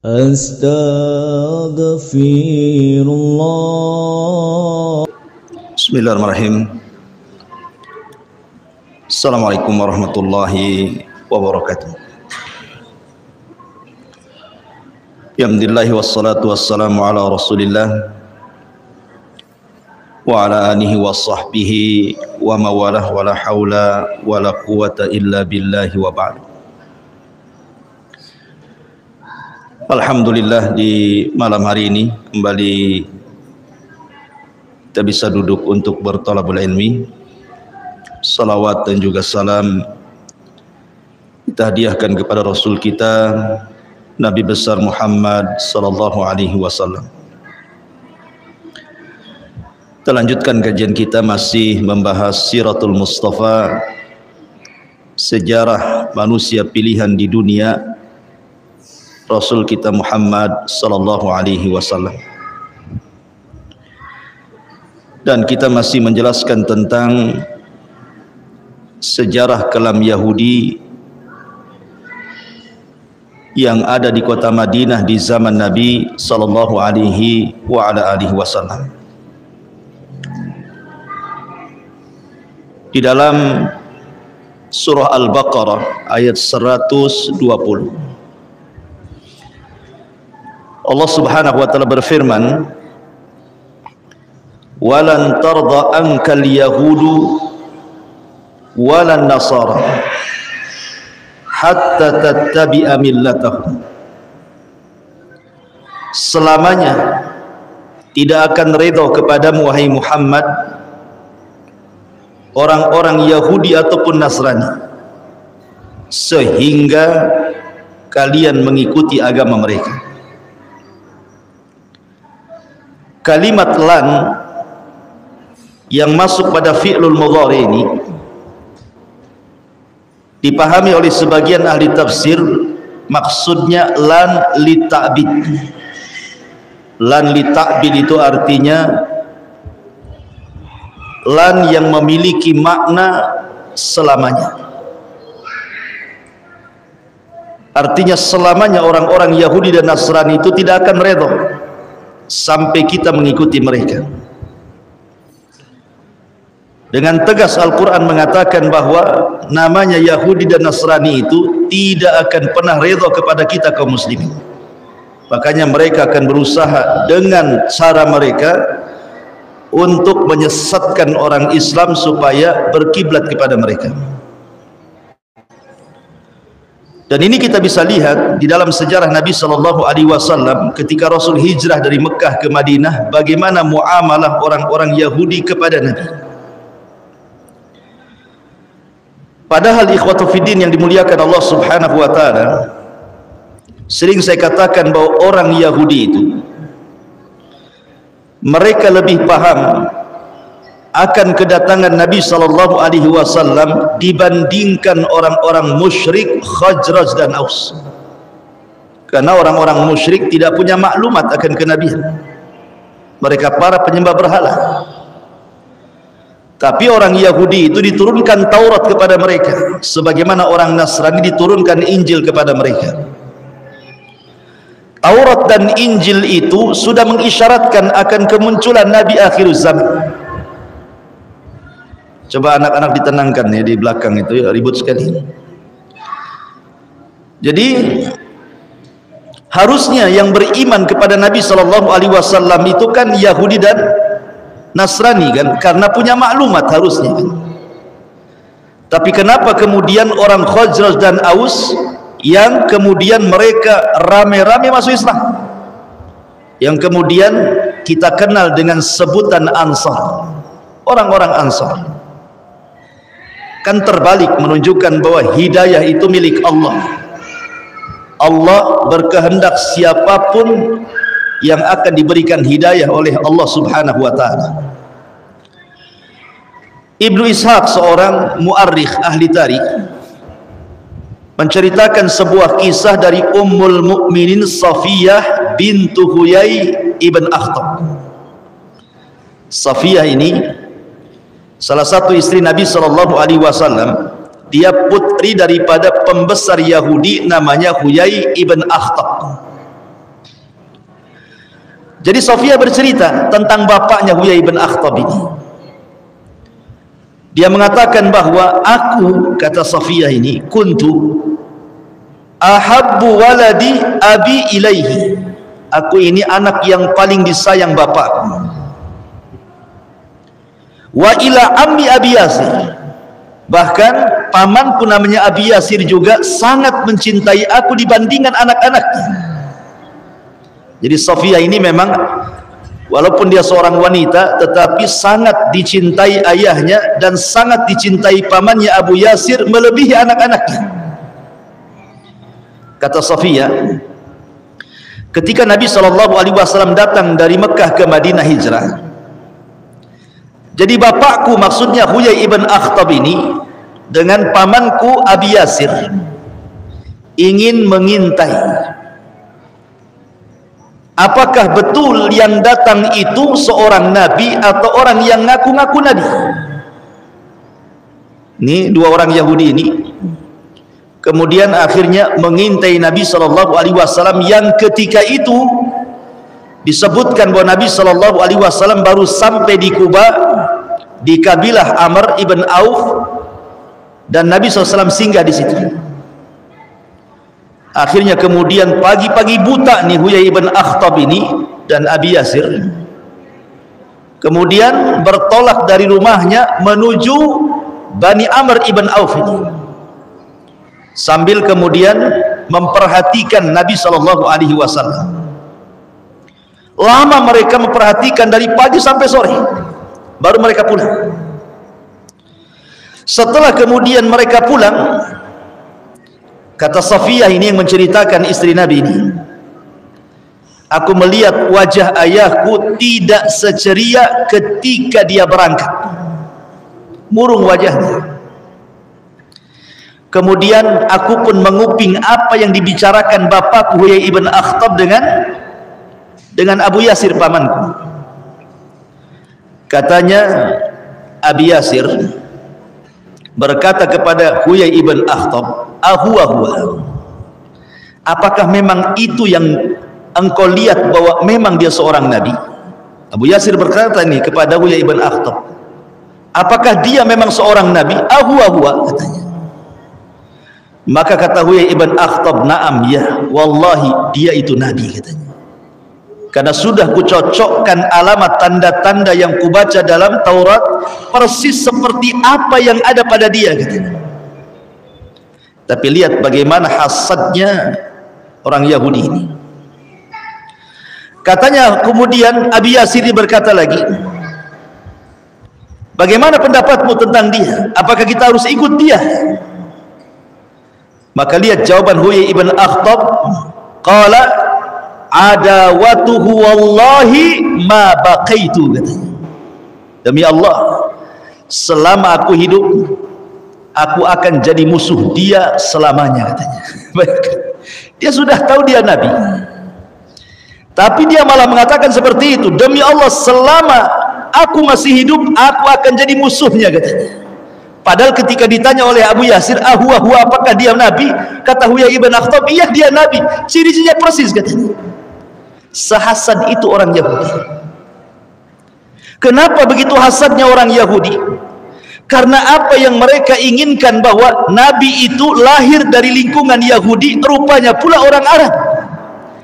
Astaghfirullah. Bismillahirrahmanirrahim. Assalamualaikum warahmatullahi wabarakatuh. Alhamdulillah wassalatu wassalamu ala Rasulillah wa ala alihi wa sahbihi wa mawalah wa la hawla wa la quwata illa billahi wa ba'du. Alhamdulillah, di malam hari ini kembali kita bisa duduk untuk berthalabul ilmi. Salawat dan juga salam kita hadiahkan kepada Rasul kita Nabi besar Muhammad sallallahu alaihi wasallam. Kita lanjutkan kajian kita, masih membahas Siratul Mustafa, sejarah manusia pilihan di dunia, Rasul kita Muhammad sallallahu alaihi wasallam. Dan kita masih menjelaskan tentang sejarah kelam Yahudi yang ada di kota Madinah di zaman Nabi sallallahu alaihi wasallam. Di dalam surah Al-Baqarah ayat 120, Allah Subhanahu wa taala berfirman, "Walan tarda ankal yahudu walan nasara hatta tattabi'a millatahum." Selamanya tidak akan redha kepadamu wahai Muhammad orang-orang Yahudi ataupun Nasrani sehingga kalian mengikuti agama mereka. Kalimat lan yang masuk pada fi'lul mudhari ini dipahami oleh sebagian ahli tafsir, maksudnya lan li ta'bid. Lan li ta'bid itu artinya lan yang memiliki makna selamanya. Artinya selamanya orang-orang Yahudi dan Nasrani itu tidak akan redha sampai kita mengikuti mereka. Dengan tegas Al-Quran mengatakan bahwa namanya Yahudi dan Nasrani itu tidak akan pernah redha kepada kita kaum muslimin. Makanya mereka akan berusaha dengan cara mereka untuk menyesatkan orang Islam supaya berkiblat kepada mereka. Dan ini kita bisa lihat di dalam sejarah Nabi sallallahu alaihi wasallam ketika Rasul hijrah dari Mekah ke Madinah, bagaimana muamalah orang-orang Yahudi kepada Nabi. Padahal ikhwatu fiddin yang dimuliakan Allah Subhanahu wa taala, sering saya katakan bahwa orang Yahudi itu mereka lebih paham akan kedatangan Nabi sallallahu alaihi wasallam dibandingkan orang-orang musyrik Khazraj dan Aus. Karena orang-orang musyrik tidak punya maklumat akan kenabian. Mereka para penyembah berhala. Tapi orang Yahudi itu diturunkan Taurat kepada mereka, sebagaimana orang Nasrani diturunkan Injil kepada mereka. Taurat dan Injil itu sudah mengisyaratkan akan kemunculan Nabi akhir zaman. Coba anak-anak ditenangkan ya, di belakang itu ya, ribut sekali. Jadi harusnya yang beriman kepada Nabi sallallahu alaihi wasallam itu kan Yahudi dan Nasrani kan, karena punya maklumat harusnya kan. Tapi kenapa kemudian orang Khazraj dan Aus yang kemudian mereka rame-rame masuk Islam, yang kemudian kita kenal dengan sebutan Ansar, orang-orang Ansar, kan terbalik, menunjukkan bahwa hidayah itu milik Allah. Allah berkehendak siapapun yang akan diberikan hidayah oleh Allah Subhanahu wa taala. Ibnu Ishaq, seorang muarrikh ahli tarikh, menceritakan sebuah kisah dari Ummul Mukminin Safiyah bintu Huyai ibn Akhtab. Safiyah ini salah satu istri Nabi sallallahu alaihi wasallam. Dia putri daripada pembesar Yahudi namanya Huyai ibn Akhtab. Jadi Safiyah bercerita tentang bapaknya Huyai bin Akhtab ini. Dia mengatakan bahwa aku, kata Safiyah ini, kuntu ahabbu waladi abi ilaihi. Aku ini anak yang paling disayang bapakku. Wa ila ammi Abi Yasir. Bahkan pamanku namanya Abi Yasir juga sangat mencintai aku dibandingkan anak-anaknya. Jadi Safiyah ini memang walaupun dia seorang wanita tetapi sangat dicintai ayahnya dan sangat dicintai pamannya Abu Yasir melebihi anak-anaknya. Kata Safiyah, ketika Nabi SAW datang dari Mekah ke Madinah hijrah, jadi bapakku, maksudnya Huyai ibn Akhtab ini, dengan pamanku Abi Yasir ingin mengintai apakah betul yang datang itu seorang nabi atau orang yang ngaku-ngaku nabi. Ini dua orang Yahudi ini kemudian akhirnya mengintai Nabi SAW, yang ketika itu disebutkan bahwa Nabi SAW baru sampai di Kuba, di kabilah Amr ibn Auf, dan Nabi SAW singgah di situ. Akhirnya kemudian pagi-pagi buta nih Huyai ibn Akhtab ini dan Abi Yasir kemudian bertolak dari rumahnya menuju Bani Amr ibn Auf ini, sambil kemudian memperhatikan Nabi SAW. Lama mereka memperhatikan dari pagi sampai sore, baru mereka pulang. Setelah kemudian mereka pulang, kata Safiyah ini yang menceritakan istri Nabi ini, aku melihat wajah ayahku tidak seceria ketika dia berangkat, murung wajahnya. Kemudian aku pun menguping apa yang dibicarakan bapakku Huyai ibn Akhtab dengan Abu Yasir pamanku. Katanya Abi Yasir berkata kepada Huyai ibn Akhtab, huwa, apakah memang itu yang engkau lihat bahwa memang dia seorang nabi? Abu Yasir berkata ini kepada Huyai ibn Akhtab, apakah dia memang seorang nabi? Huwa, katanya. Maka kata Huyai ibn Akhtab, na'am, ya, wallahi dia itu nabi, katanya. Karena sudah kucocokkan alamat tanda-tanda yang kubaca dalam Taurat persis seperti apa yang ada pada dia, katanya. Tapi lihat bagaimana hasadnya orang Yahudi ini. Katanya kemudian Abi Yasir berkata lagi, bagaimana pendapatmu tentang dia? Apakah kita harus ikut dia? Maka lihat jawaban Huyai ibn Akhtab, qala adawatuhu wallahi ma baqaitu, katanya. Demi Allah, selama aku hidup aku akan jadi musuh dia selamanya, katanya. Dia sudah tahu dia nabi, tapi dia malah mengatakan seperti itu. Demi Allah, selama aku masih hidup aku akan jadi musuhnya, katanya. Padahal ketika ditanya oleh Abu Yasir, huwa, apakah dia nabi? Kata Huyai ibn Akhtab, iya dia nabi, ciri-cirinya persis, katanya. Sehasad itu orang Yahudi. Kenapa begitu hasadnya orang Yahudi? Karena apa yang mereka inginkan, bahwa nabi itu lahir dari lingkungan Yahudi, rupanya pula orang Arab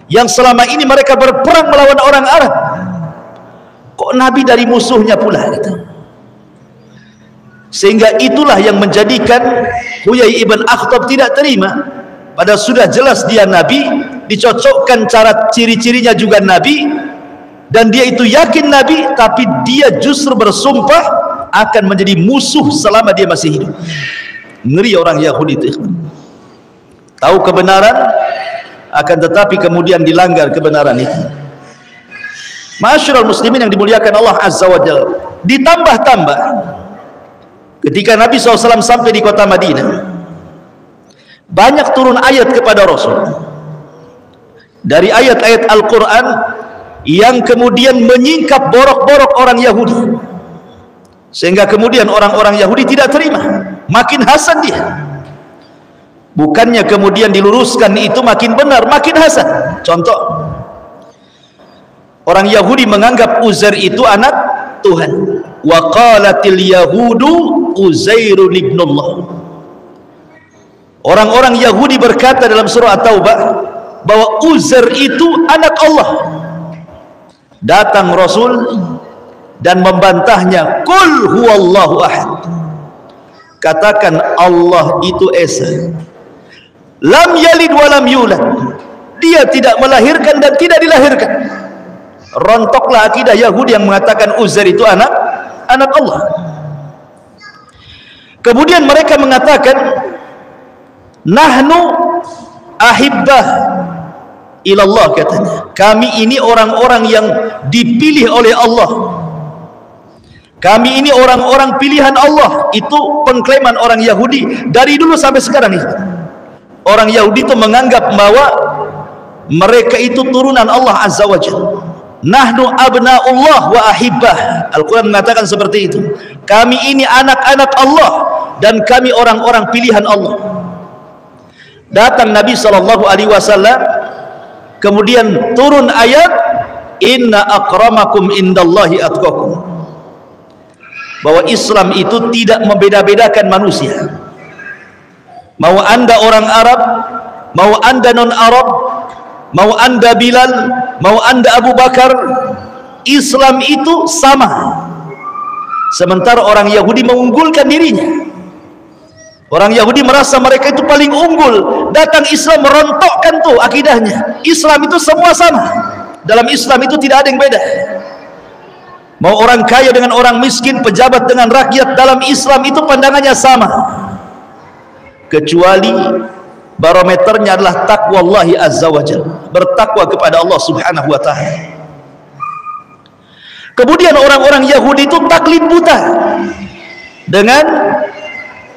yang selama ini mereka berperang melawan orang Arab. Kok nabi dari musuhnya pula, gitu. Sehingga itulah yang menjadikan Huyai ibn Akhtab tidak terima. Padahal sudah jelas dia nabi, dicocokkan cara ciri-cirinya juga nabi, dan dia itu yakin nabi, tapi dia justru bersumpah akan menjadi musuh selama dia masih hidup. Ngeri orang Yahudi itu. Tahu kebenaran, akan tetapi kemudian dilanggar kebenaran itu. Ma'asyiral muslimin yang dimuliakan Allah Azza wa Jalla. Ditambah-tambah, ketika Nabi SAW sampai di kota Madinah, banyak turun ayat kepada Rasul dari ayat-ayat Al-Quran yang kemudian menyingkap borok-borok orang Yahudi, sehingga kemudian orang-orang Yahudi tidak terima, makin hasad dia. Bukannya kemudian diluruskan itu makin benar, makin hasad. Contoh, Orang Yahudi menganggap Uzair itu anak Tuhan. Wa qalatil yahudu Uzairun ibnullah. Orang-orang Yahudi berkata dalam surah At-Taubah bahwa Uzair itu anak Allah. Datang Rasul dan membantahnya, qul huwallahu ahad. Katakan Allah itu esa. Lam yalid wa lam yulad. Dia tidak melahirkan dan tidak dilahirkan. Rontoklah akidah Yahudi yang mengatakan Uzair itu anak Allah. Kemudian mereka mengatakan nahnu ahibbah ilallah, katanya. Kami ini orang-orang yang dipilih oleh Allah. Kami ini orang-orang pilihan Allah. Itu pengklaiman orang Yahudi dari dulu sampai sekarang ini. Orang Yahudi itu menganggap bahwa mereka itu turunan Allah Azza wa Jalla. Nahnu abna'ullah wa ahibbah. Al-Quran mengatakan seperti itu. Kami ini anak-anak Allah dan kami orang-orang pilihan Allah. Datang Nabi SAW, kemudian turun ayat inna akramakum indallahi atqakum, bahwa Islam itu tidak membeda-bedakan manusia. Mau anda orang Arab, mau anda non-Arab, mau anda Bilal, mau anda Abu Bakar, Islam itu sama. Sementara orang Yahudi mengunggulkan dirinya. Orang Yahudi merasa mereka itu paling unggul. Datang Islam merontokkan tuh akidahnya. Islam itu semua sama. Dalam Islam itu tidak ada yang beda. Mau orang kaya dengan orang miskin, pejabat dengan rakyat, dalam Islam itu pandangannya sama. Kecuali barometernya adalah taqwallahi azza wa jalla, bertakwa kepada Allah subhanahu wa ta'ala. Kemudian orang-orang Yahudi itu taklid buta dengan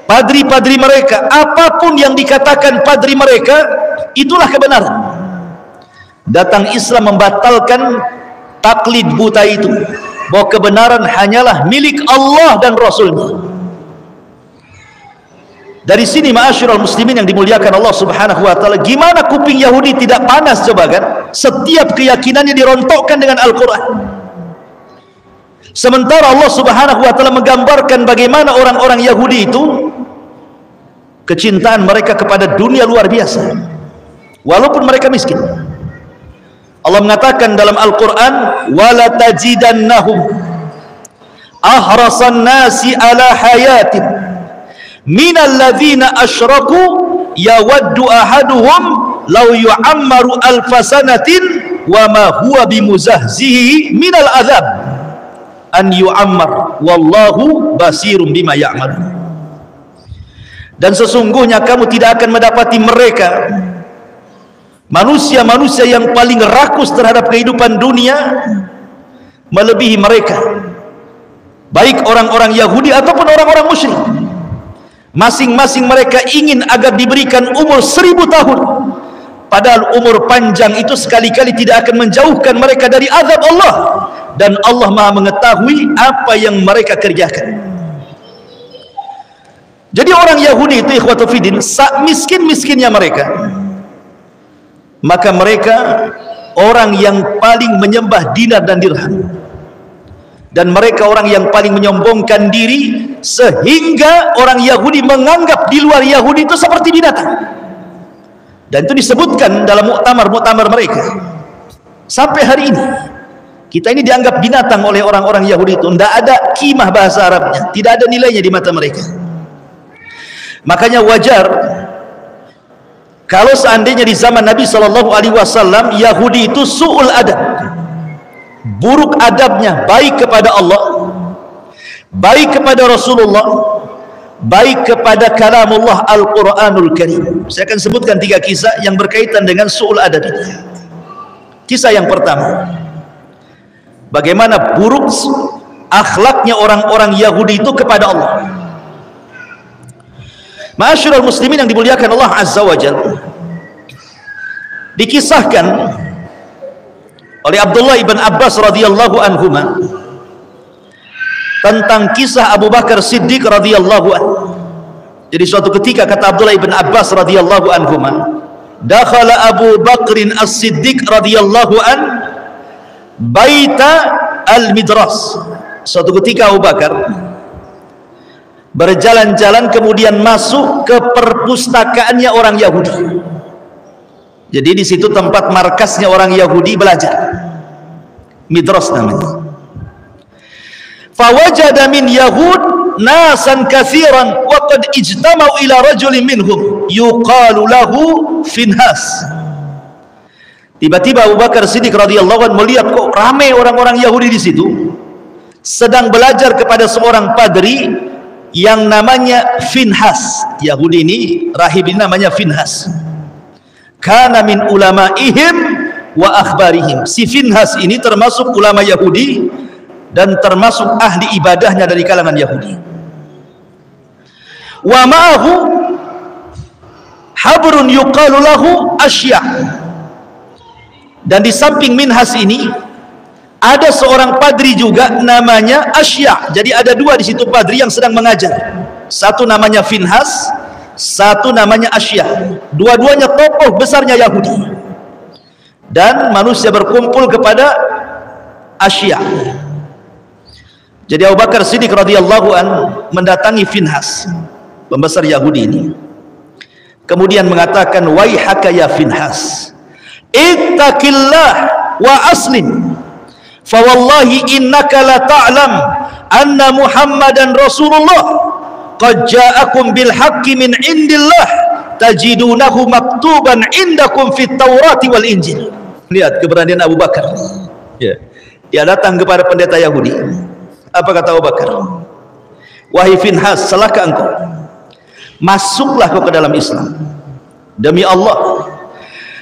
padri-padri mereka. Apapun yang dikatakan padri mereka, itulah kebenaran. Datang Islam membatalkan taklid buta itu, bahwa kebenaran hanyalah milik Allah dan Rasulnya. Dari sini ma'asyiral muslimin yang dimuliakan Allah subhanahu wa ta'ala, gimana kuping Yahudi tidak panas coba kan? Setiap keyakinannya dirontokkan dengan Al-Quran. Sementara Allah subhanahu wa ta'ala menggambarkan bagaimana orang-orang Yahudi itu kecintaan mereka kepada dunia luar biasa, walaupun mereka miskin. Allah mengatakan dalam Al-Quran, wala tajidannahum ahrasan nasi ala hayatin minal ladzina asyraku yawaddu ahaduhum law yu'ammaru alfasanatin wa ma huwa bimuzahzihi minal azab an yu'ammar wallahu basirum bima ya'malun. Dan sesungguhnya kamu tidak akan mendapati mereka, manusia-manusia yang paling rakus terhadap kehidupan dunia, melebihi mereka, baik orang-orang Yahudi ataupun orang-orang musyrik. Masing-masing mereka ingin agar diberikan umur 1000 tahun, padahal umur panjang itu sekali-kali tidak akan menjauhkan mereka dari azab Allah, dan Allah Maha mengetahui apa yang mereka kerjakan. Jadi orang Yahudi itu ikhwatu fiddin, miskin-miskinnya mereka, maka mereka orang yang paling menyembah dinar dan dirham, dan mereka orang yang paling menyombongkan diri, sehingga orang Yahudi menganggap di luar Yahudi itu seperti binatang. Dan itu disebutkan dalam muktamar-muktamar mereka. Sampai hari ini kita ini dianggap binatang oleh orang-orang Yahudi itu. Tidak ada kimah bahasa Arabnya, tidak ada nilainya di mata mereka. Makanya wajar kalau seandainya di zaman Nabi SAW Yahudi itu su'ul adab, buruk adabnya, baik kepada Allah, baik kepada Rasulullah, baik kepada kalamullah Al-Quranul Karim. Saya akan sebutkan 3 kisah yang berkaitan dengan su'ul adab ini. Kisah yang pertama, bagaimana buruk akhlaknya orang-orang Yahudi itu kepada Allah. Ma'asyiral muslimin yang dimuliakan Allah Azza wa Jalla, dikisahkan oleh Abdullah ibn Abbas radhiyallahu anhuma tentang kisah Abu Bakar Siddiq radhiyallahu anhu. Jadi suatu ketika kata Abdullah ibn Abbas radhiyallahu anhuma, dakhala Abu Bakrin as-Siddiq radhiyallahu an baita al-midras. Suatu ketika Abu Bakar berjalan-jalan kemudian masuk ke perpustakaannya orang Yahudi. Jadi di situ tempat markasnya orang Yahudi belajar, midras namanya. Fawajada min Yahud nasan katsiran wa qad ijtama'u ila rajulin minhum yuqalu lahu Finhas. Tiba-tiba Abu Bakar Siddiq radhiyallahu anhu melihat kok ramai orang-orang Yahudi di situ sedang belajar kepada seorang padri yang namanya Finhas. Yahudi ini, rahib ini namanya Finhas. Kana min ulama'ihim wa akhbarihim. Si Finhas ini termasuk ulama Yahudi dan termasuk ahli ibadahnya dari kalangan Yahudi. Wa ma'ahu habrun yuqalu lahu Asya'. Dan di samping Minhas ini ada seorang padri juga namanya Asya'. Jadi ada dua di situ padri yang sedang mengajar. Satu namanya Finhas, satu namanya Asya'. Dua-duanya tokoh besarnya Yahudi. Dan manusia berkumpul kepada Asya'. Jadi Abu Bakar Siddiq radhiyallahu an mendatangi Finhas, pembesar Yahudi ini. Kemudian mengatakan, "Waihaka ya Finhas, ittaqillah wa aslim. Fa wallahi innaka la ta'lam anna Muhammadan Rasulullah qad ja'akum bil haqqi min indillah tajidunahu maktuban indakum fit Taurati wal Injil." Lihat keberanian Abu Bakar. Ya. Dia datang kepada pendeta Yahudi. Apa kata Abu Bakar? Wahai Finhas, salahkah engkau? Masuklah kau ke dalam Islam. Demi Allah,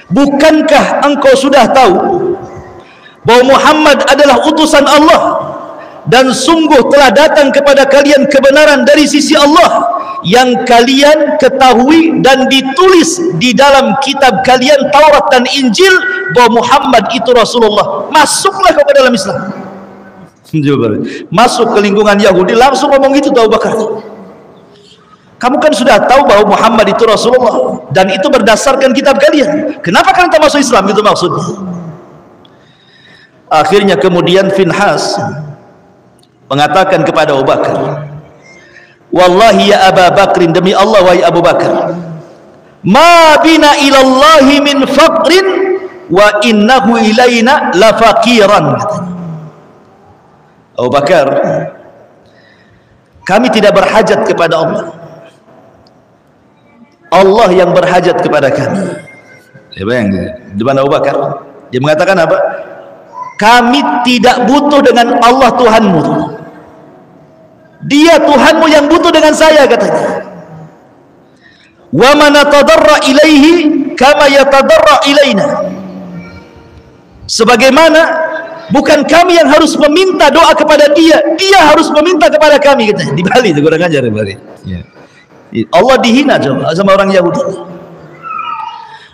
bukankah engkau sudah tahu bahwa Muhammad adalah utusan Allah dan sungguh telah datang kepada kalian kebenaran dari sisi Allah yang kalian ketahui dan ditulis di dalam kitab kalian Taurat dan Injil bahwa Muhammad itu Rasulullah. Masuklah kau ke dalam Islam. Masuk ke lingkungan Yahudi langsung ngomong gitu Abu Bakar. Kamu kan sudah tahu bahwa Muhammad itu Rasulullah dan itu berdasarkan kitab kalian. Kenapa kalian tak masuk Islam? Itu maksudnya. Akhirnya kemudian Finhas mengatakan kepada Abu Bakar, "Wallahi ya Abu Bakrin, demi Allah wahai Abu Bakar, ma bina ilallahi min faqrin wa innahu ilaina la faqiran." Abu Bakar, kami tidak berhajat kepada Allah. Allah yang berhajat kepada kami. Ya bayang, di mana Abu Bakar? Dia mengatakan apa? Kami tidak butuh dengan Allah Tuhanmu. Dia Tuhanmu yang butuh dengan saya, katanya. Wa man tadarra ilaihi kama yatadarra ilaina. Sebagaimana bukan kami yang harus meminta doa kepada dia, dia harus meminta kepada kami, katanya. Di Bali itu kurang ajar di Bali. Ya. Allah dihina sama orang Yahudi.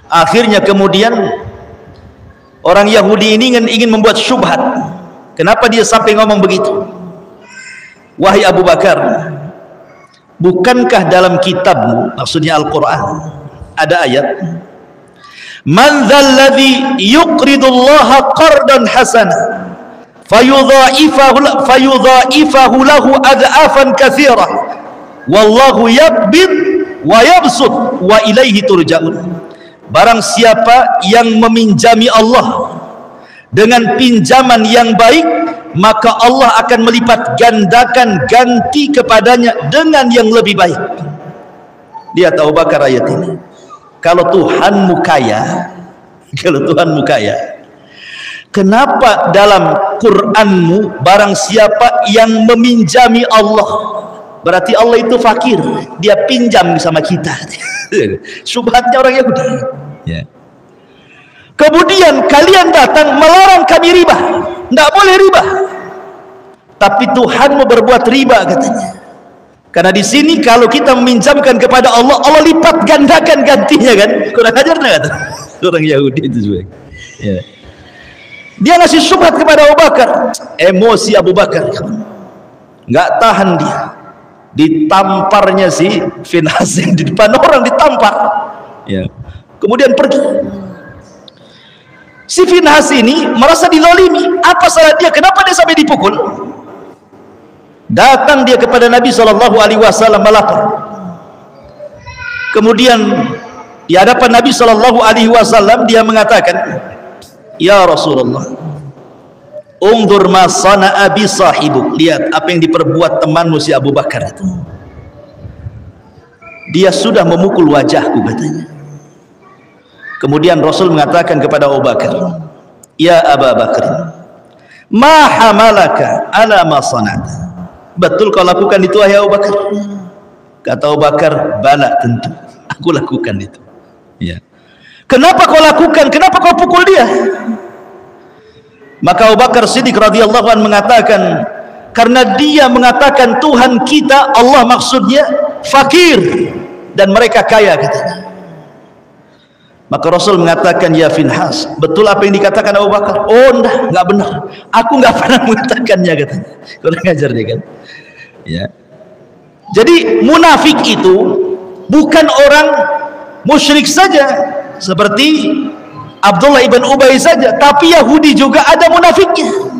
Akhirnya kemudian orang Yahudi ini ingin membuat syubhat. Kenapa dia sampai ngomong begitu? Wahai Abu Bakar, bukankah dalam kitabmu, maksudnya Al-Quran, ada ayat, "Man dzalladzi yuqridullaha qardan hasana fayudha'ifahu lahu ad'afan katsira wallahu yaqbid wa yabsut wa ilaihi turja'un." Barang siapa yang meminjami Allah dengan pinjaman yang baik, maka Allah akan melipat gandakan ganti kepadanya dengan yang lebih baik. Lihat Abu Bakar ayat ini. Kalau Tuhanmu kaya, kenapa dalam Qur'anmu barang siapa yang meminjami Allah, berarti Allah itu fakir, dia pinjam sama kita. Syubhatnya orang Yahudi. Ya. Kemudian kalian datang melarang kami riba, tidak boleh riba. Tapi Tuhanmu berbuat riba, katanya. Karena di sini kalau kita meminjamkan kepada Allah, Allah lipat gandakan gantinya, kan? Kurang ajar nggak? Orang Yahudi itu juga. Ya. Dia ngasih syubhat kepada Abu Bakar. Emosi Abu Bakar, nggak tahan dia. Ditamparnya si Finhas yang di depan orang, ditampar. Ya. Kemudian pergi. Si Finhas ini merasa dilolimi. Apa salah dia? Kenapa dia sampai dipukul? Datang dia kepada Nabi SAW melapor. Kemudian di hadapan Nabi SAW dia mengatakan, ya Rasulullah, undur ma sana'a bi sahibuk. Lihat apa yang diperbuat temanmu si Abu Bakar itu. Dia sudah memukul wajahku, katanya. Kemudian Rasul mengatakan kepada Abu Bakar, ya Abu Bakar, ma hamalaka ala ma sana'ta. Betul kau lakukan itu wahai Abu Bakar? Kata Abu Bakar, bala, tentu aku lakukan itu. Ya. Kenapa kau lakukan? Kenapa kau pukul dia? Maka Abu Bakar Siddiq radhiyallahu anhu mengatakan, karena dia mengatakan Tuhan kita, Allah maksudnya, fakir dan mereka kaya, katanya. Maka Rasul mengatakan, ya Finhas, betul apa yang dikatakan Abu Bakar? Oh enggak benar, aku enggak pernah mengatakannya, katanya. Kurang ajar dia, kan? Ya. Jadi munafik itu bukan orang musyrik saja seperti Abdullah ibn Ubay saja, tapi Yahudi juga ada munafiknya.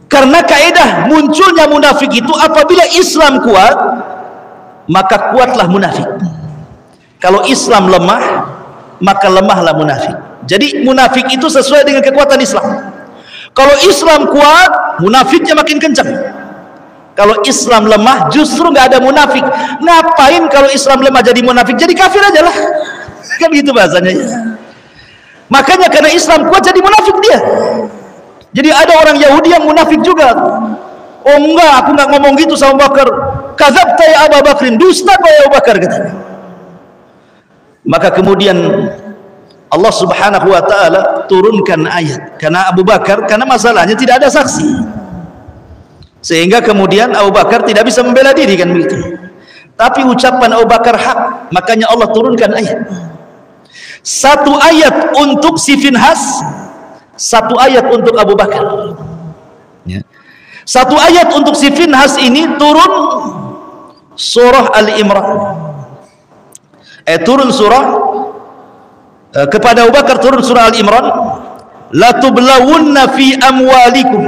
Karena kaidah munculnya munafik itu apabila Islam kuat, maka kuatlah munafik. Kalau Islam lemah, maka lemahlah munafik. Jadi munafik itu sesuai dengan kekuatan Islam. Kalau Islam kuat, munafiknya makin kencang. Kalau Islam lemah, justru nggak ada munafik. Ngapain kalau Islam lemah jadi munafik? Jadi kafir aja lah. Kan gitu bahasanya. Makanya karena Islam kuat jadi munafik dia. Jadi ada orang Yahudi yang munafik juga. Oh enggak, aku nggak ngomong gitu sama Bakar. Kadzabta ya Abu Bakrin, dusta kau ya Abu Bakar, katanya. Maka kemudian Allah Subhanahu wa taala turunkan ayat karena Abu Bakar, karena masalahnya tidak ada saksi. Sehingga kemudian Abu Bakar tidak bisa membela diri, kan begitu. Tapi ucapan Abu Bakar hak, makanya Allah turunkan ayat. Satu ayat untuk si Finhas, satu ayat untuk Abu Bakar. Ya. Satu ayat untuk si Finhas ini turun surah Al-Imran. Turun surah kepada Abu Bakar turun surah Al-Imran, la tublawunna fi amwalikum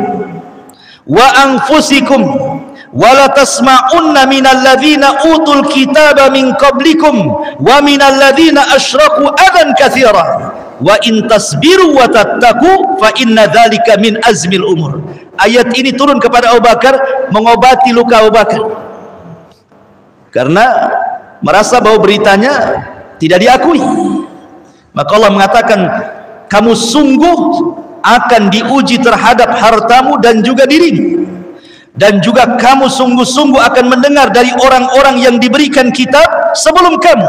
wa anfusikum wa la tasma'unna minal ladzina utul kitaba min qablikum wa minal ladzina asyraku adan katsira wa in tasbiru wa tattaqu fa inna dzalika min azmil umur. Ayat ini turun kepada Abu Bakar mengobati luka Abu Bakar karena merasa bahwa beritanya tidak diakui. Maka Allah mengatakan, kamu sungguh akan diuji terhadap hartamu dan juga dirimu, dan juga kamu sungguh-sungguh akan mendengar dari orang-orang yang diberikan kitab sebelum kamu,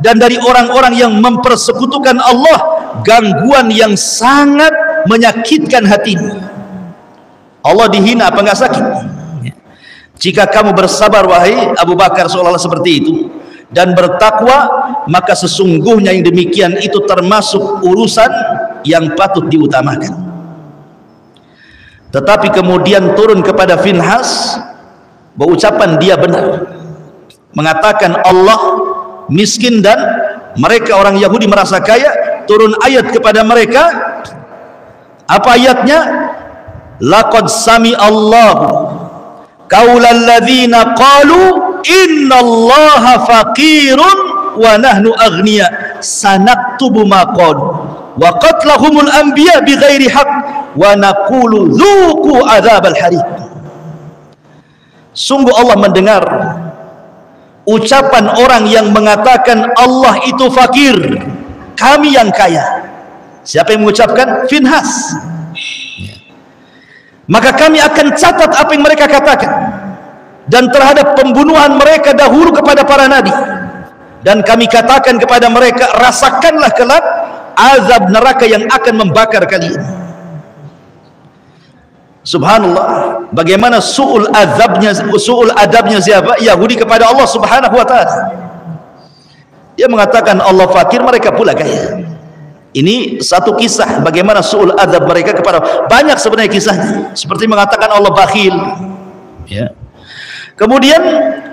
dan dari orang-orang yang mempersekutukan Allah gangguan yang sangat menyakitkan hatimu. Allah dihina apa enggak sakit? Jika kamu bersabar wahai Abu Bakar seolah-olah seperti itu dan bertakwa, maka sesungguhnya yang demikian itu termasuk urusan yang patut diutamakan. Tetapi kemudian turun kepada Finhas, berucapan dia benar, mengatakan Allah miskin dan mereka orang Yahudi merasa kaya. Turun ayat kepada mereka. Apa ayatnya? Laqad sami Allahu qaulal ladzina qalu innallaha faqirun wa nahnu aghniya sanaktubu ma qalu wa qatlahumul anbiya bighairi haqq wa naqulu dzuqu adzabal hariq. Sungguh Allah mendengar ucapan orang yang mengatakan Allah itu fakir, kami yang kaya. Siapa yang mengucapkan? Finhas. Maka kami akan catat apa yang mereka katakan, dan terhadap pembunuhan mereka dahulu kepada para nabi, dan kami katakan kepada mereka, rasakanlah kelak azab neraka yang akan membakar kalian. Subhanallah, bagaimana su'ul adabnya siapa? Yahudi kepada Allah Subhanahu wa ta'ala. Dia mengatakan Allah fakir, mereka pula kaya. Ini satu kisah bagaimana su'ul adab mereka kepada, banyak sebenarnya kisahnya, seperti mengatakan Allah bakhil, ya. Kemudian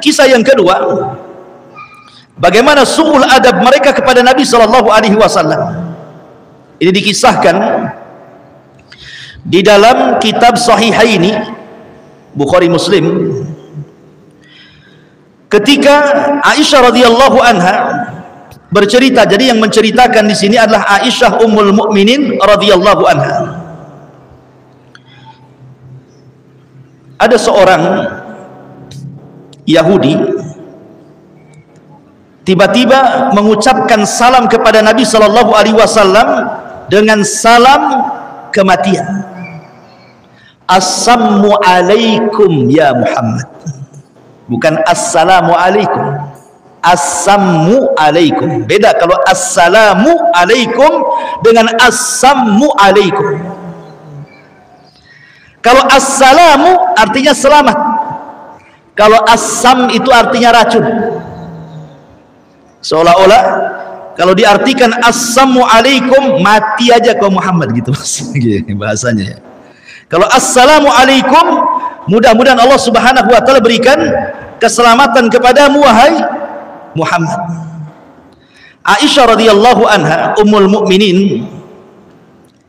kisah yang kedua, bagaimana su'ul adab mereka kepada Nabi SAW. Ini dikisahkan di dalam kitab Sahihaini Bukhari Muslim, ketika Aisyah radhiyallahu anha bercerita. Jadi yang menceritakan di sini adalah Aisyah Ummul Mukminin radhiyallahu anha. Ada seorang Yahudi tiba-tiba mengucapkan salam kepada Nabi sallallahu alaihi wasallam dengan salam kematian. Assalamu alaikum ya Muhammad. Bukan assalamu alaikum. Assamu alaikum. Beda kalau assalamu alaikum dengan assamu alaikum. Kalau assalamu artinya selamat. Kalau assam itu artinya racun. Seolah-olah kalau diartikan assamu alaikum, mati aja kau Muhammad gitu bahasanya. Kalau assalamu alaikum, mudah-mudahan Allah Subhanahu wa taala berikan keselamatan kepadamu wahai Muhammad. Aisyah radhiyallahu anha Ummul Mukminin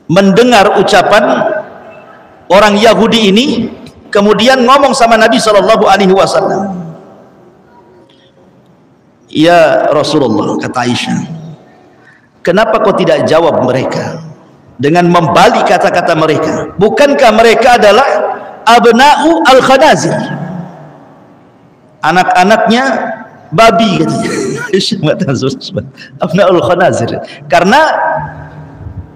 mendengar ucapan orang Yahudi ini, kemudian ngomong sama Nabi sallallahu alaihi wasallam. Ya Rasulullah, kata Aisyah, kenapa kau tidak jawab mereka dengan membalik kata-kata mereka? Bukankah mereka adalah abna'u al-khanazir, anak-anaknya babi katanya. Abna'ul khanazir, karena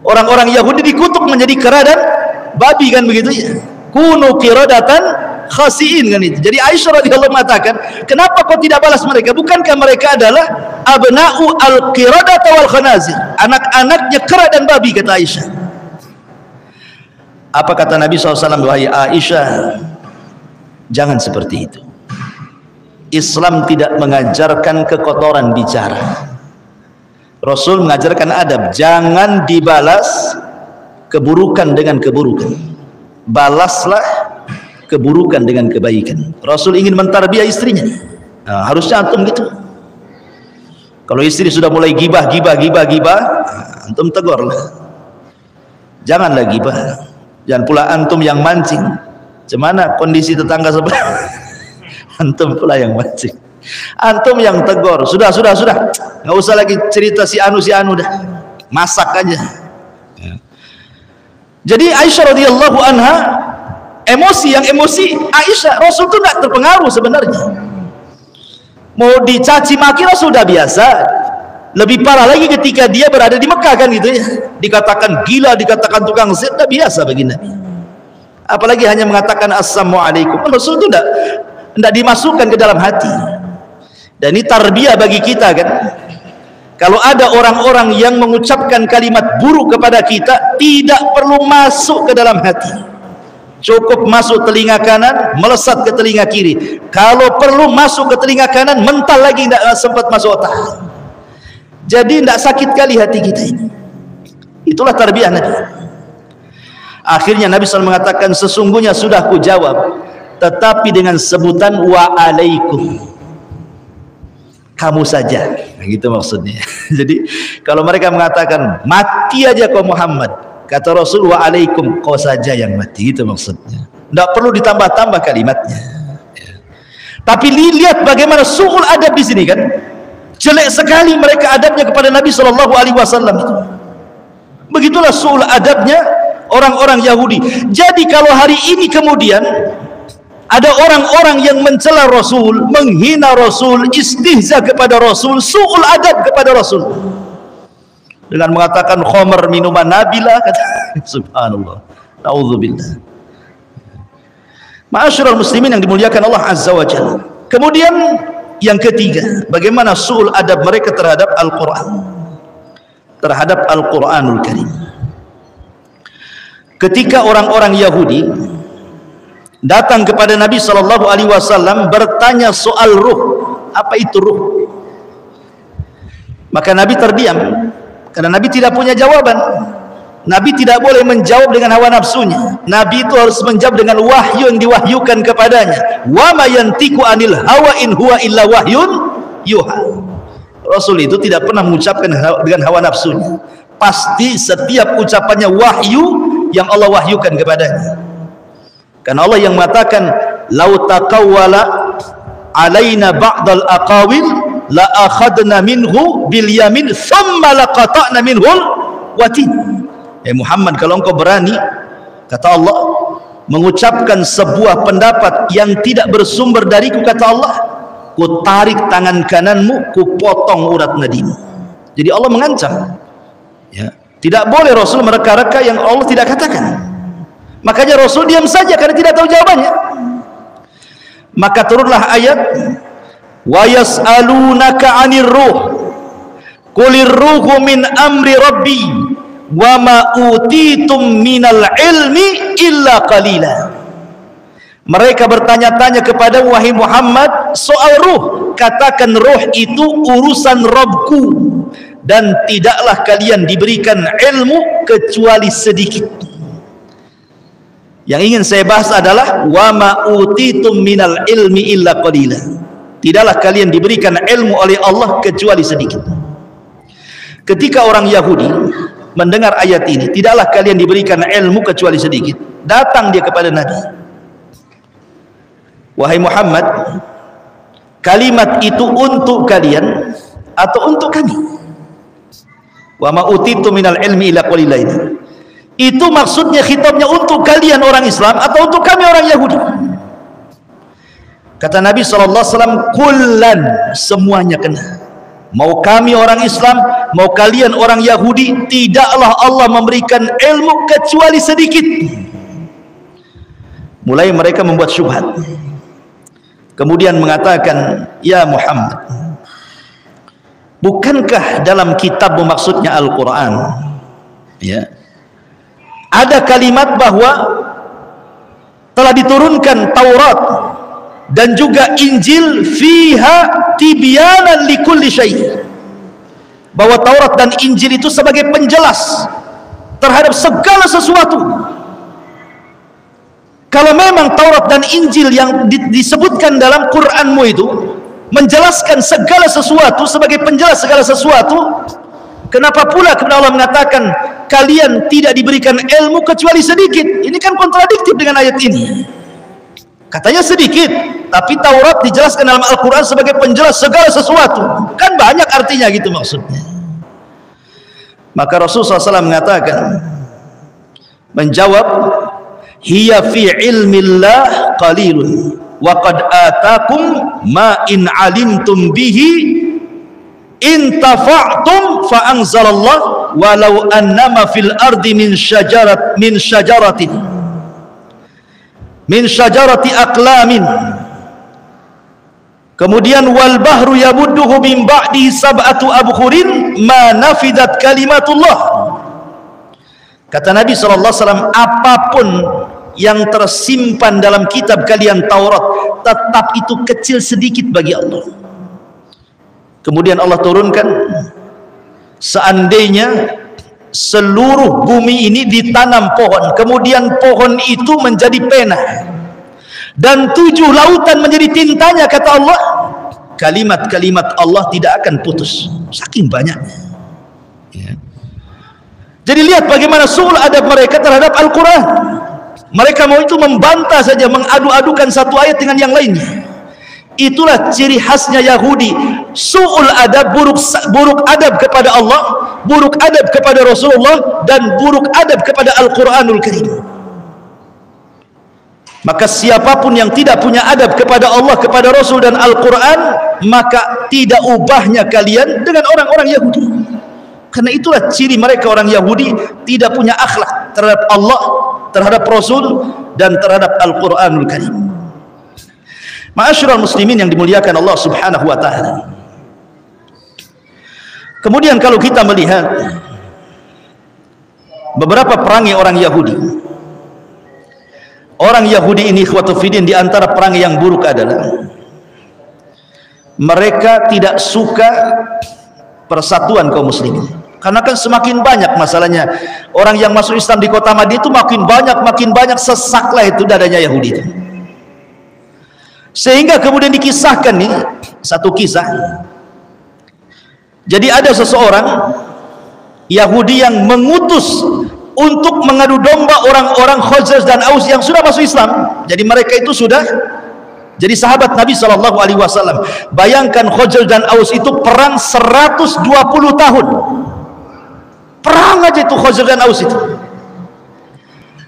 orang-orang Yahudi dikutuk menjadi kera dan babi, kan begitu ya. Kunu qiradatan khasiin, kan itu. Jadi Aisyah radhiyallahu mengatakan, kenapa kau tidak balas mereka? Bukankah mereka adalah abna'u al-qiradata wal khanazir, anak-anaknya kera dan babi, kata Aisyah. Apa kata Nabi SAW? Wahai Aisyah, jangan seperti itu. Islam tidak mengajarkan kekotoran bicara. Rasul mengajarkan adab. Jangan dibalas keburukan dengan keburukan, balaslah keburukan dengan kebaikan. Rasul ingin mentarbiah istrinya. Nah, harusnya antum gitu. Kalau istri sudah mulai gibah, antum tegurlah. Janganlah gibah. Jangan pula antum yang mancing. Cemana kondisi tetangga sebelah? Antum pula yang mancing. Antum yang tegur. Sudah. Nggak usah lagi cerita si anu dah. Masak aja. Jadi Aisyah radhiyallahu anha emosi Aisyah. Rasul itu tidak terpengaruh sebenarnya. Mau dicaci maki Rasul sudah biasa. Lebih parah lagi ketika dia berada di Mekah, kan gitu ya. Dikatakan gila, dikatakan tukang sihir, sudah biasa bagi Nabi. Apalagi hanya mengatakan assalamualaikum. Rasul itu tidak dimasukkan ke dalam hati. Dan ini tarbiyah bagi kita, kan. Kalau ada orang-orang yang mengucapkan kalimat buruk kepada kita, tidak perlu masuk ke dalam hati. Cukup masuk telinga kanan, melesat ke telinga kiri. Kalau perlu masuk ke telinga kanan, mental lagi, tidak sempat masuk otak. Jadi tidak sakit kali hati kita ini. Itulah tarbiyah Nabi. Akhirnya Nabi SAW mengatakan, sesungguhnya sudah ku jawab, tetapi dengan sebutan wa'alaikum, kamu saja, gitu maksudnya. Jadi kalau mereka mengatakan mati aja kau Muhammad, kata Rasul wa'alaikum, kau saja yang mati, gitu maksudnya. Tidak perlu ditambah-tambah kalimatnya. Tapi lihat bagaimana su'ul adab di sini, kan. Jelek sekali mereka adabnya kepada Nabi SAW itu. Begitulah su'ul adabnya orang-orang Yahudi. Jadi kalau hari ini kemudian ada orang-orang yang mencela Rasul, menghina Rasul, istihza kepada Rasul, su'ul adab kepada Rasul, dengan mengatakan khamar minuman nabilah, kata subhanallah, na'udzubillah. Ma'asyiral muslimin yang dimuliakan Allah Azza wa Jalla. Kemudian yang ketiga, bagaimana su'ul adab mereka terhadap Al-Quran, terhadap Al-Quranul Karim. Ketika orang-orang Yahudi datang kepada Nabi SAW bertanya soal ruh, apa itu ruh? Maka Nabi terdiam, karena Nabi tidak punya jawaban. Nabi tidak boleh menjawab dengan hawa nafsunya. Nabi itu harus menjawab dengan wahyu yang diwahyukan kepadanya. Wa ma yantiqu anil hawa in huwa illa wahyun yuha. Rasul itu tidak pernah mengucapkan dengan hawa nafsunya, pasti setiap ucapannya wahyu yang Allah wahyukan kepadanya. Karena Allah yang mengatakan, "Lau taqawwala alaina ba'dal aqawil la akhadna minhu bil yamin thumma laqata'na minhul watin." Muhammad, kalau engkau berani, kata Allah, mengucapkan sebuah pendapat yang tidak bersumber dariku, kata Allah, ku tarik tangan kananmu, ku potong urat nadimu. Jadi Allah mengancam, ya, tidak boleh Rasul mereka-reka yang Allah tidak katakan. Makanya Rasul diam saja karena tidak tahu jawabannya. Maka turunlah ayat, wa yas'alunaka 'anir ruh qulir ruhu min amri rabbi wa ma utitum minal ilmi illa qalila. Mereka bertanya-tanya kepada wahai Muhammad soal ruh. Katakan ruh itu urusan Rabbku, dan tidaklah kalian diberikan ilmu kecuali sedikit. Yang ingin saya bahas adalah wa ma utitum minal ilmi illa qalila. Tidaklah kalian diberikan ilmu oleh Allah kecuali sedikit. Ketika orang Yahudi mendengar ayat ini, tidaklah kalian diberikan ilmu kecuali sedikit, datang dia kepada Nabi, wahai Muhammad, kalimat itu untuk kalian atau untuk kami? Wa ma utitum minal ilmi illa qalila, itu maksudnya khitabnya untuk kalian orang Islam atau untuk kami orang Yahudi? Kata Nabi SAW, kullan, semuanya kena. Mau kami orang Islam, mau kalian orang Yahudi, tidaklah Allah memberikan ilmu kecuali sedikit. Mulai mereka membuat syubhat, kemudian mengatakan, ya Muhammad, bukankah dalam kitab maksudnya Al-Quran, ya, ada kalimat bahwa telah diturunkan Taurat dan juga Injil fiha tibyanan likulli syai', bahwa Taurat dan Injil itu sebagai penjelas terhadap segala sesuatu. Kalau memang Taurat dan Injil yang disebutkan dalam Qur'anmu itu menjelaskan segala sesuatu sebagai penjelas segala sesuatu, kenapa pula kemudian Allah mengatakan kalian tidak diberikan ilmu kecuali sedikit? Ini kan kontradiktif dengan ayat ini. Katanya sedikit, tapi Taurat dijelaskan dalam Al-Quran sebagai penjelas segala sesuatu. Kan banyak artinya gitu maksudnya. Maka Rasulullah SAW mengatakan, menjawab, hiya fi ilmillah qalilun wa qad atakum ma in alimtum bihi in tafa'tum fa anzalallah walau annama fil ardi min syajarati aqlamin, kemudian wal bahru yamudduhu min ba'dihi sab'atu abhurin ma nafidat kalimatullah. Kata Nabi SAW, apapun yang tersimpan dalam kitab kalian Taurat, tetap itu kecil sedikit bagi Allah. Kemudian Allah turunkan, seandainya seluruh bumi ini ditanam pohon, kemudian pohon itu menjadi pena dan 7 lautan menjadi tintanya, kata Allah, kalimat-kalimat Allah tidak akan putus, saking banyaknya, ya. Jadi lihat bagaimana su'ul adab mereka terhadap Al-Quran. Mereka mau itu membantah saja, mengadu-adukan satu ayat dengan yang lainnya. Itulah ciri khasnya Yahudi, su'ul adab, buruk adab kepada Allah, buruk adab kepada Rasulullah, dan buruk adab kepada Al-Quranul Karim. Maka siapapun yang tidak punya adab kepada Allah, kepada Rasul dan Al-Quran, maka tidak ubahnya kalian dengan orang-orang Yahudi. Karena itulah ciri mereka orang Yahudi, tidak punya akhlak terhadap Allah, terhadap Rasul, dan terhadap Al-Quranul Karim. Ma'asyiral muslimin yang dimuliakan Allah Subhanahu wa ta'ala. Kemudian kalau kita melihat beberapa perangai orang Yahudi, orang Yahudi ini ikhwatu fiddin, di antara perangai yang buruk adalah mereka tidak suka persatuan kaum muslimin. Karena kan semakin banyak masalahnya orang yang masuk Islam di kota Madinah itu makin banyak, sesaklah itu dadanya Yahudi itu. Sehingga kemudian dikisahkan nih satu kisah. Jadi ada seseorang Yahudi yang mengutus untuk mengadu domba orang-orang Khazraj dan Aus yang sudah masuk Islam. Jadi mereka itu sudah jadi sahabat Nabi SAW. Bayangkan Khazraj dan Aus itu perang 120 tahun. Perang aja itu Khazraj dan Aus itu.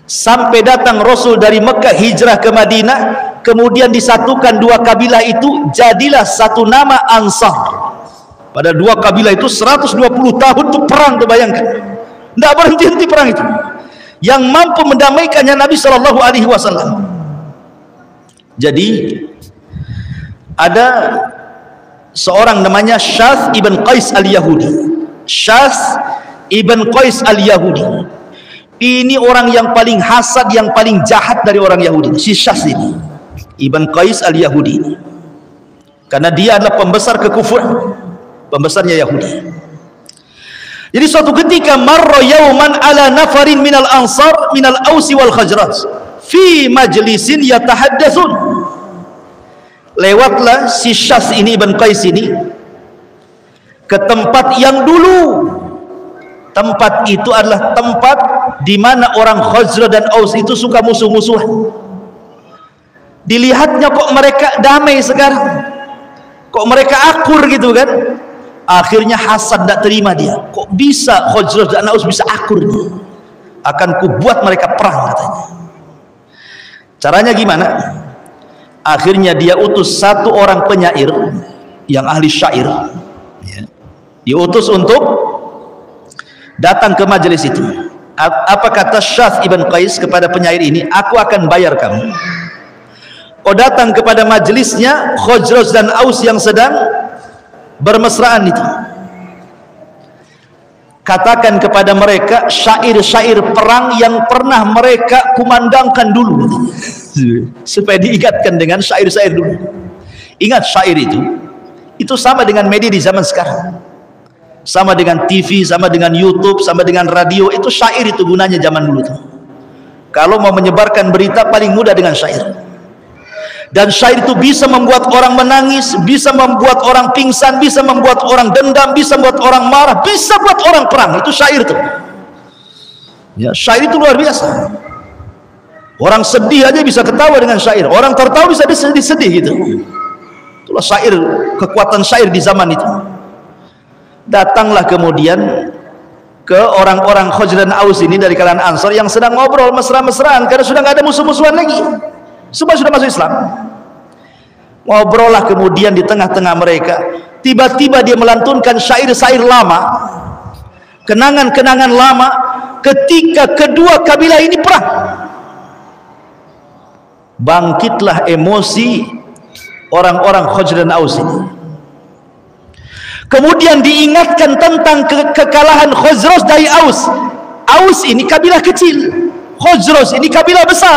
Sampai datang Rasul dari Mekah hijrah ke Madinah, kemudian disatukan dua kabilah itu, jadilah satu nama Ansar. Pada dua kabilah itu 120 tahun itu perang, bayangkan. Tidak berhenti-henti perang itu. Yang mampu mendamaikannya Nabi SAW. Jadi ada seorang namanya Syath ibn Qais al-Yahudi. Syath ibn Qais al-Yahudi. Ini orang yang paling hasad, yang paling jahat dari orang Yahudi. Si Syath ini, Ibn Qais al-Yahudi, karena dia adalah pembesar kekufuran, pembesarnya Yahudi. Jadi suatu ketika marra yauman ala nafarin minal ansar minal ausi wal khazraj fi majlisin yatahaddatsun. Lewatlah si Syath ini, Ibn Qais ini, ke tempat yang dulu, tempat itu adalah tempat di mana orang Khazraj dan Aus itu suka musuh-musuhan. Dilihatnya kok mereka damai sekarang, kok mereka akur gitu kan. Akhirnya hasad, tidak terima dia. Kok bisa Khazraj dan Aus bisa akur nih? Akan kubuat mereka perang, katanya. Caranya gimana? Akhirnya dia utus satu orang penyair yang ahli syair, ya. Diutus untuk datang ke majelis itu. Apa kata Syath ibn Qais kepada penyair ini? Aku akan bayar kamu. Kau datang kepada majelisnya Khazraj dan Aus yang sedang bermesraan itu, katakan kepada mereka syair-syair perang yang pernah mereka kumandangkan dulu, supaya diingatkan dengan syair-syair dulu. Ingat, syair itu sama dengan media di zaman sekarang, sama dengan TV, sama dengan YouTube, sama dengan radio. Itu syair itu gunanya zaman dulu tuh. Kalau mau menyebarkan berita paling mudah dengan syair. Dan syair itu bisa membuat orang menangis, bisa membuat orang pingsan, bisa membuat orang dendam, bisa membuat orang marah, bisa buat orang perang. Itu syair itu. Ya, syair itu luar biasa. Orang sedih aja bisa ketawa dengan syair. Orang tertawa bisa sedih gitu. Itulah syair, kekuatan syair di zaman itu. Datanglah kemudian ke orang-orang Khazraj dan Aus ini dari kalangan Ansar yang sedang ngobrol mesra-mesraan karena sudah nggak ada musuh-musuhan lagi. Semua sudah masuk Islam. Ngobrol lah kemudian di tengah-tengah mereka. Tiba-tiba dia melantunkan syair-syair lama, kenangan-kenangan lama ketika kedua kabilah ini perang. Bangkitlah emosi orang-orang Khazraj dan Aus ini. Kemudian diingatkan tentang kekalahan Khazraj dari Aus. Aus ini kabilah kecil, Khazraj ini kabilah besar,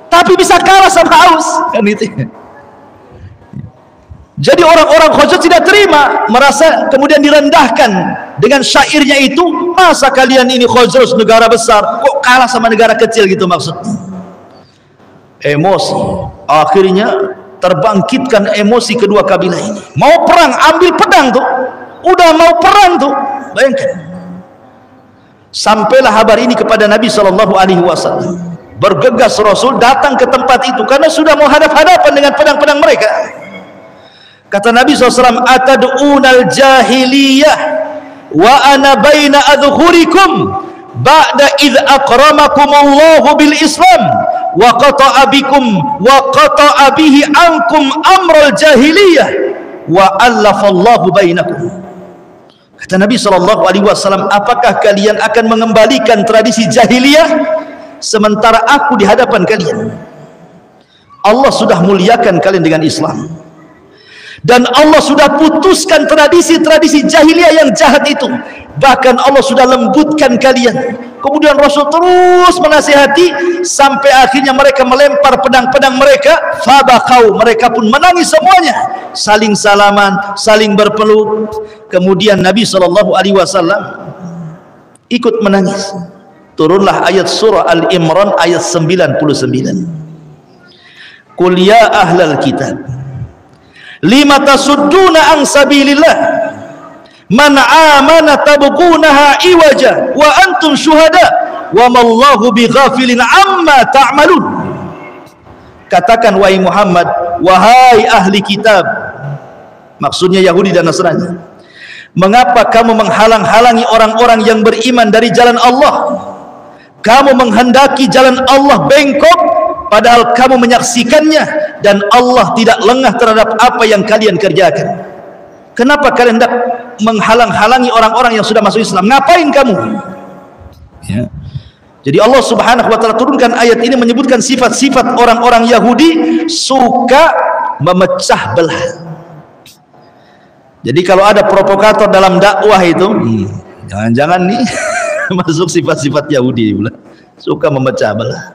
tapi bisa kalah sama Aus, kan itu. Jadi orang-orang Khazraj tidak terima, merasa kemudian direndahkan dengan syairnya itu. Masa kalian ini Khazraj negara besar kok kalah sama negara kecil gitu maksudnya. Emosi, akhirnya terbangkitkan emosi kedua kabilah ini. Mau perang, ambil pedang tuh, udah mau perang tuh, bayangkan. Sampailah kabar ini kepada Nabi SAW. Bergegas Rasul datang ke tempat itu karena sudah mau hadap-hadapan dengan pedang-pedang mereka. Kata Nabi SAW, atad'unal jahiliyah wa ana baina adhurikum ba'da idh akramakumullahu bil Islam wa qata'a bihi ankum amral jahiliyah wa allafallahu bainakum. Kata Nabi SAW, apakah kalian akan mengembalikan tradisi jahiliyah sementara aku di hadapan kalian? Allah sudah muliakan kalian dengan Islam, dan Allah sudah putuskan tradisi-tradisi jahiliyah yang jahat itu. Bahkan Allah sudah lembutkan kalian. Kemudian Rasul terus menasihati sampai akhirnya mereka melempar pedang-pedang mereka. Fabakau, mereka pun menangis semuanya, saling salaman, saling berpeluk. Kemudian Nabi SAW ikut menangis. Turunlah ayat surah Al-Imran ayat 99. Qul ya ahlal kitab lima tasudduna an sabilillah man amana tabqunaha iwaja wa antum syuhada wa mallahu bighafilin amma ta'malun. Katakan wahai Muhammad, wahai ahli kitab, maksudnya Yahudi dan Nasrani, mengapa kamu menghalang-halangi orang-orang yang beriman dari jalan Allah? Kamu menghendaki jalan Allah bengkok, padahal kamu menyaksikannya dan Allah tidak lengah terhadap apa yang kalian kerjakan. Kenapa kalian hendak menghalang-halangi orang-orang yang sudah masuk Islam? Ngapain kamu? Ya. Jadi Allah Subhanahu wa taala turunkan ayat ini menyebutkan sifat-sifat orang-orang Yahudi suka memecah belah. Jadi kalau ada provokator dalam dakwah itu, jangan-jangan nih masuk sifat-sifat Yahudi pula, suka memecah belah.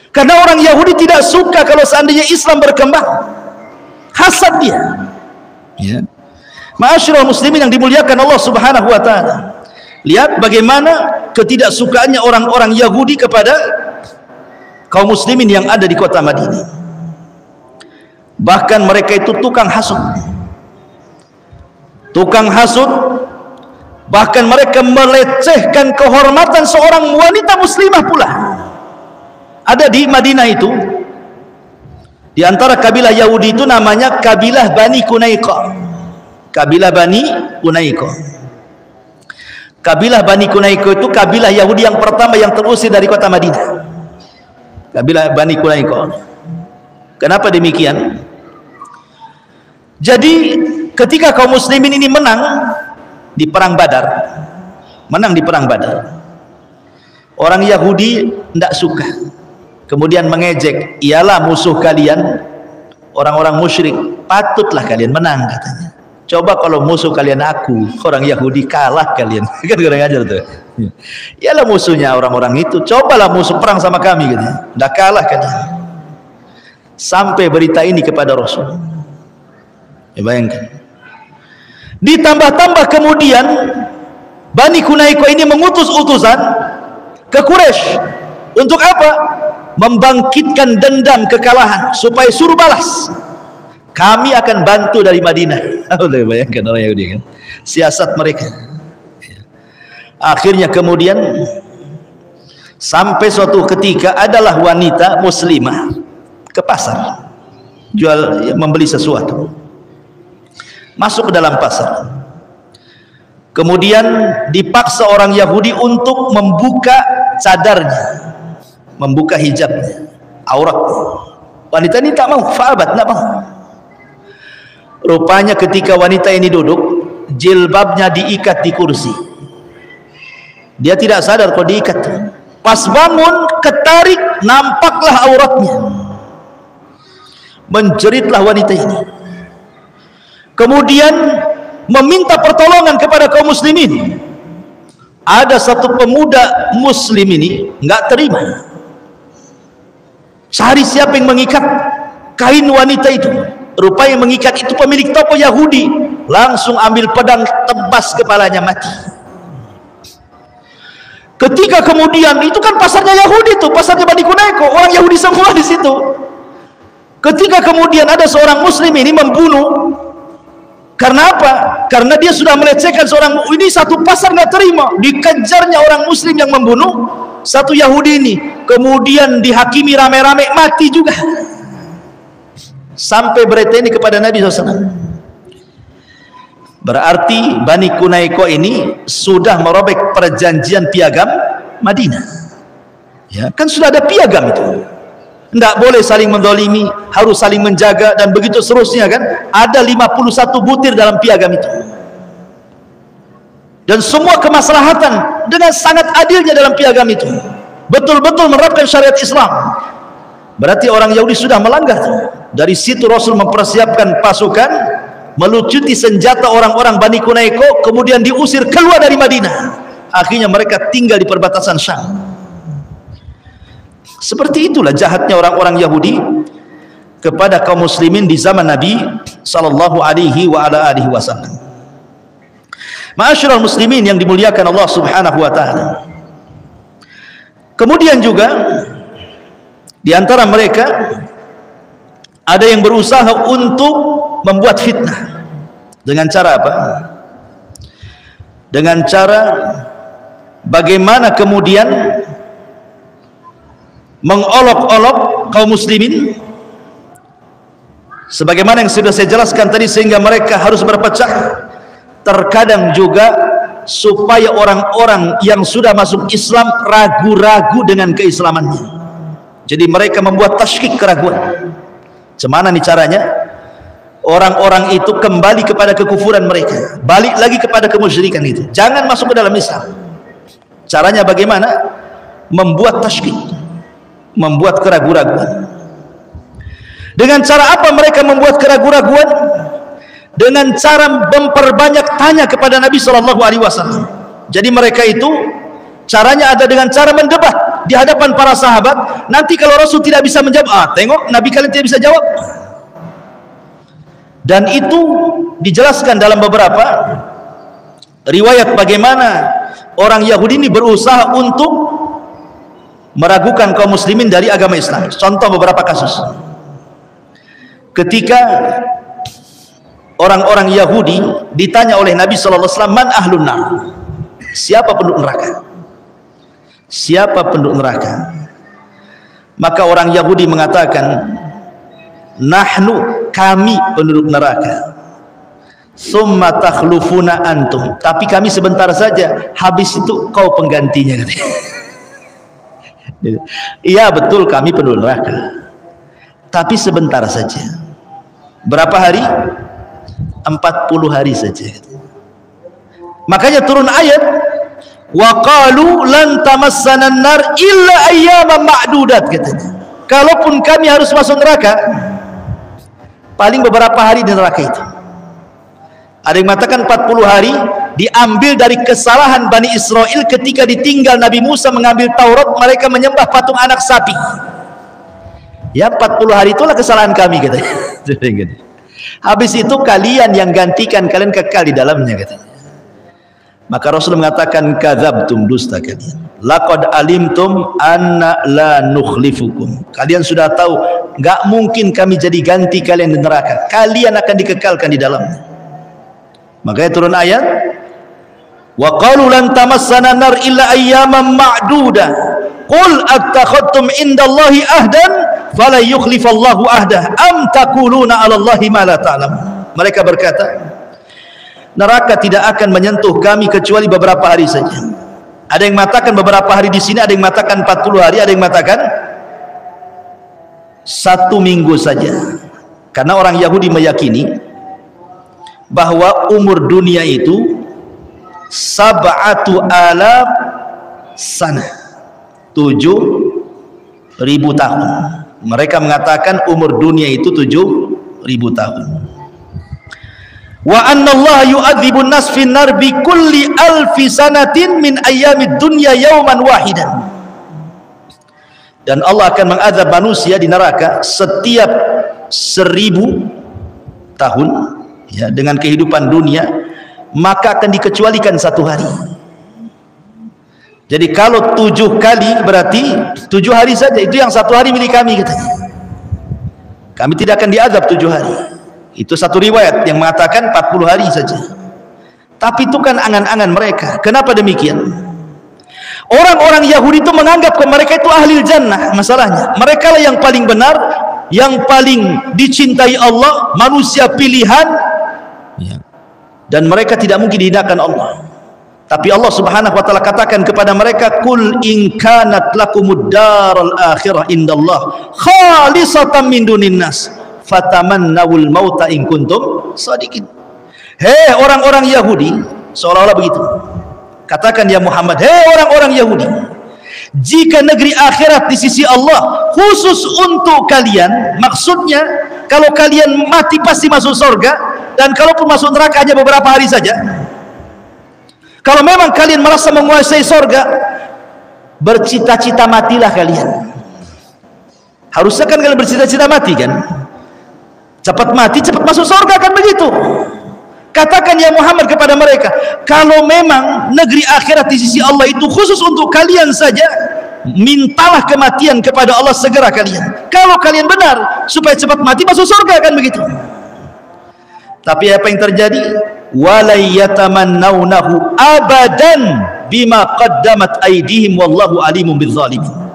Karena orang Yahudi tidak suka kalau seandainya Islam berkembang, hasad dia. Ya. Ma'asyiral muslimin yang dimuliakan Allah Subhanahu wa taala. Lihat bagaimana ketidaksukaannya orang-orang Yahudi kepada kaum muslimin yang ada di kota Madinah. Bahkan mereka itu tukang hasud. Tukang hasud, bahkan mereka melecehkan kehormatan seorang wanita muslimah pula. Ada di Madinah itu, di antara kabilah Yahudi itu namanya kabilah Bani Qunaiqah. Kabilah Bani Qunaiqah. Kabilah Bani Qunaiqah itu kabilah Yahudi yang pertama yang terusir dari kota Madinah. Kabilah Bani Qunaiqah. Kenapa demikian? Jadi ketika kaum muslimin ini menang di perang Badar, orang Yahudi tidak suka, kemudian mengejek, ialah musuh kalian orang-orang musyrik, patutlah kalian menang katanya. Coba kalau musuh kalian aku, orang Yahudi, kalah kalian. Kan kurang ajar tuh. Ialah musuhnya orang-orang itu, cobalah musuh perang sama kami gitu. Udah kalah kalian. Sampai berita ini kepada Rasul. Ya, bayangkan. Ditambah-tambah kemudian Bani Qunaiqah ini mengutus utusan ke Quraisy. Untuk apa? Membangkitkan dendam kekalahan supaya suruh balas. Kami akan bantu dari Madinah. Udah bayangkan orang Yahudi kan, siasat mereka. Akhirnya kemudian sampai suatu ketika adalah wanita muslimah ke pasar jual, membeli sesuatu, masuk ke dalam pasar, kemudian dipaksa orang Yahudi untuk membuka cadarnya, membuka hijabnya, auratnya. Wanita ini tak mau, fa'abat, tak mau. Rupanya ketika wanita ini duduk, jilbabnya diikat di kursi. Dia tidak sadar kalau diikat. Pas bangun, ketarik, nampaklah auratnya. Menjeritlah wanita ini. Kemudian meminta pertolongan kepada kaum muslimin. Ada satu pemuda muslim ini nggak terima. Cari siapa yang mengikat kain wanita itu. Rupanya mengikat itu pemilik toko Yahudi. Langsung ambil pedang, tebas kepalanya, mati. Ketika kemudian, itu kan pasarnya Yahudi tuh, pasarnya Bani Qunaiqah, orang Yahudi semua di situ. Ketika kemudian ada seorang muslim ini membunuh, karena apa? Karena dia sudah melecehkan seorang, ini satu pasar nggak terima, dikejarnya orang muslim yang membunuh satu Yahudi ini, kemudian dihakimi rame-rame, mati juga. Sampai berita ini kepada Nabi SAW. Berarti Bani Qunaiqah ini sudah merobek perjanjian piagam Madinah. Ya, kan sudah ada piagam itu. Tidak boleh saling mendolimi, harus saling menjaga dan begitu seterusnya kan. Ada 51 butir dalam piagam itu. Dan semua kemaslahatan dengan sangat adilnya dalam piagam itu. Betul-betul menerapkan syariat Islam. Berarti orang Yahudi sudah melanggar. Dari situ Rasul mempersiapkan pasukan, melucuti senjata orang-orang Bani Qunaiqah, kemudian diusir keluar dari Madinah. Akhirnya mereka tinggal di perbatasan Syam. Seperti itulah jahatnya orang-orang Yahudi kepada kaum muslimin di zaman Nabi sallallahu alaihi wa ala alihi wasallam. Ma'asyiral muslimin yang dimuliakan Allah Subhanahu wa taala. Kemudian juga di antara mereka ada yang berusaha untuk membuat fitnah. Dengan cara apa? dengan cara bagaimana kemudian mengolok-olok kaum muslimin sebagaimana yang sudah saya jelaskan tadi, sehingga mereka harus berpecah. Terkadang juga supaya orang-orang yang sudah masuk Islam ragu-ragu dengan keislamannya, jadi mereka membuat tasykik, keraguan. Cemana nih caranya? Orang-orang itu kembali kepada kekufuran mereka, balik lagi kepada kemusyrikan itu, jangan masuk ke dalam Islam. Caranya bagaimana? Membuat tasykik, membuat keraguan-raguan. Dengan cara apa mereka membuat keraguan-raguan? Dengan cara memperbanyak tanya kepada Nabi SAW. Jadi mereka itu caranya ada dengan cara mendebat di hadapan para sahabat. Nanti kalau Rasul tidak bisa menjawab, tengok Nabi kalian tidak bisa jawab. Dan itu dijelaskan dalam beberapa riwayat bagaimana orang Yahudi ini berusaha untuk meragukan kaum muslimin dari agama Islam. Contoh beberapa kasus. Ketika orang-orang Yahudi ditanya oleh Nabi SAW, man ahlun nar, siapa penduduk neraka, siapa penduduk neraka? Maka orang Yahudi mengatakan, nahnu, kami penduduk neraka, summa takhlufuna antum, tapi kami sebentar saja, habis itu kau penggantinya. Iya betul, kami penduduk neraka, tapi sebentar saja. Berapa hari? 40 hari saja. Makanya turun ayat, wa qalu lan tamassana an-nar illa ayyaman ma'dudat, katanya. Kalaupun kami harus masuk neraka, paling beberapa hari di neraka itu. Ada yang mengatakan 40 hari diambil dari kesalahan Bani Israel ketika ditinggal Nabi Musa mengambil Taurat, mereka menyembah patung anak sapi. Ya 40 hari itulah kesalahan kami, katanya. Habis itu kalian yang gantikan, kalian kekal di dalamnya, katanya. Maka Rasul mengatakan, kadzabtum, dusta kalian. Laqad alimtum anna la nukhlifukum. Kalian sudah tahu enggak mungkin kami jadi ganti kalian di neraka. Kalian akan dikekalkan di dalamnya. Makanya turun ayat, wa qalu lan tamassana nar illa ayyaman ma'duda. Qul attakhadtum indallahi ahdan fala yukhlifallahu ahdah am taquluna 'alallahi ma la ta'lamun. Mereka berkata, neraka tidak akan menyentuh kami kecuali beberapa hari saja. Ada yang mengatakan beberapa hari di sini, ada yang mengatakan 40 hari, ada yang mengatakan 1 minggu saja. Karena orang Yahudi meyakini bahwa umur dunia itu 7,000 sanah, 7.000 tahun. Mereka mengatakan umur dunia itu 7.000 tahun. Wa anna Allah yu'adzibun nas fin nar bi kulli alfi sanatin min ayyamid dunya yawman wahidan. Dan Allah akan mengazab manusia di neraka setiap 1000 tahun, ya, dengan kehidupan dunia, maka akan dikecualikan 1 hari. Jadi kalau 7 kali berarti 7 hari saja, itu yang 1 hari milik kami, katanya. Kami tidak akan diazab 7 hari. Itu satu riwayat yang mengatakan 40 hari saja. Tapi itu kan angan-angan mereka. Kenapa demikian? Orang-orang Yahudi itu menganggap ke mereka itu ahli jannah. Masalahnya mereka lah yang paling benar, yang paling dicintai Allah, manusia pilihan, dan mereka tidak mungkin dihinakan Allah. Tapi Allah Subhanahu wa taala katakan kepada mereka, "Qul in kanat lakumud daral akhirah indallah khalisatan min dunin nas fatamannawul mauta in kuntum shadiqin." Hei orang-orang Yahudi, seolah-olah begitu. Katakan ya Muhammad, hei orang-orang Yahudi, jika negeri akhirat di sisi Allah khusus untuk kalian, maksudnya kalau kalian mati pasti masuk surga, dan kalaupun masuk neraka hanya beberapa hari saja. Kalau memang kalian merasa menguasai surga, bercita-cita matilah kalian. Harusnya kan kalian bercita-cita mati, kan? Cepat mati, cepat masuk surga, kan begitu? Katakan ya Muhammad kepada mereka, kalau memang negeri akhirat di sisi Allah itu khusus untuk kalian saja, mintalah kematian kepada Allah segera kalian. Kalau kalian benar, supaya cepat mati masuk surga, kan begitu? Tapi apa yang terjadi? wala yatamannawnahu abadan bima qaddamat aydihim wallahu alimun bizzalimin.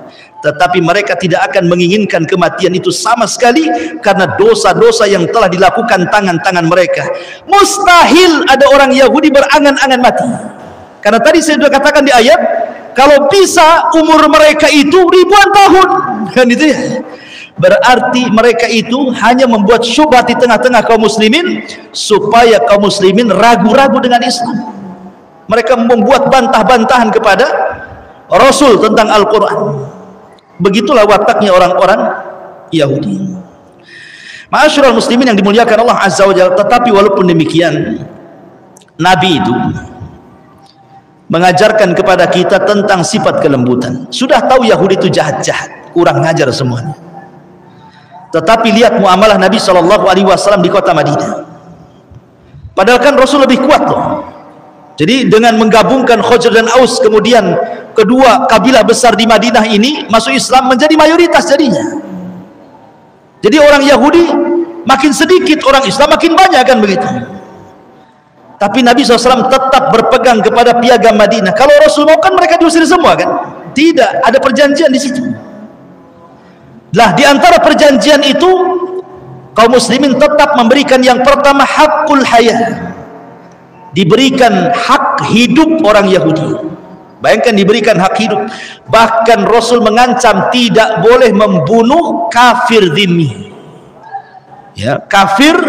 Tetapi mereka tidak akan menginginkan kematian itu sama sekali karena dosa-dosa yang telah dilakukan tangan-tangan mereka. Mustahil ada orang Yahudi berangan-angan mati. Karena tadi saya sudah katakan di ayat, kalau bisa umur mereka itu ribuan tahun, kan itu ya. Berarti mereka itu hanya membuat syubhat di tengah-tengah kaum muslimin supaya kaum muslimin ragu-ragu dengan Islam. Mereka membuat bantah-bantahan kepada Rasul tentang Al-Quran. Begitulah wataknya orang-orang Yahudi. Ma'asyiral muslimin yang dimuliakan Allah Azza wa Jalla. Tetapi walaupun demikian, Nabi itu mengajarkan kepada kita tentang sifat kelembutan. Sudah tahu Yahudi itu jahat-jahat, kurang ngajar semuanya. Tetapi lihat muamalah Nabi SAW di kota Madinah. Padahal kan Rasul lebih kuat loh. Jadi dengan menggabungkan Khazraj dan Aus, kemudian kedua kabilah besar di Madinah ini masuk Islam, menjadi mayoritas jadinya. Jadi orang Yahudi makin sedikit, orang Islam makin banyak, kan begitu. Tapi Nabi SAW tetap berpegang kepada piagam Madinah. Kalau Rasul mau kan mereka diusir semua, kan? Tidak, ada perjanjian di situ. Lah di antara perjanjian itu, kaum muslimin tetap memberikan yang pertama hakul hayah. Diberikan hak hidup orang Yahudi. Bayangkan diberikan hak hidup. Bahkan Rasul mengancam tidak boleh membunuh kafir dhimmi. Ya, kafir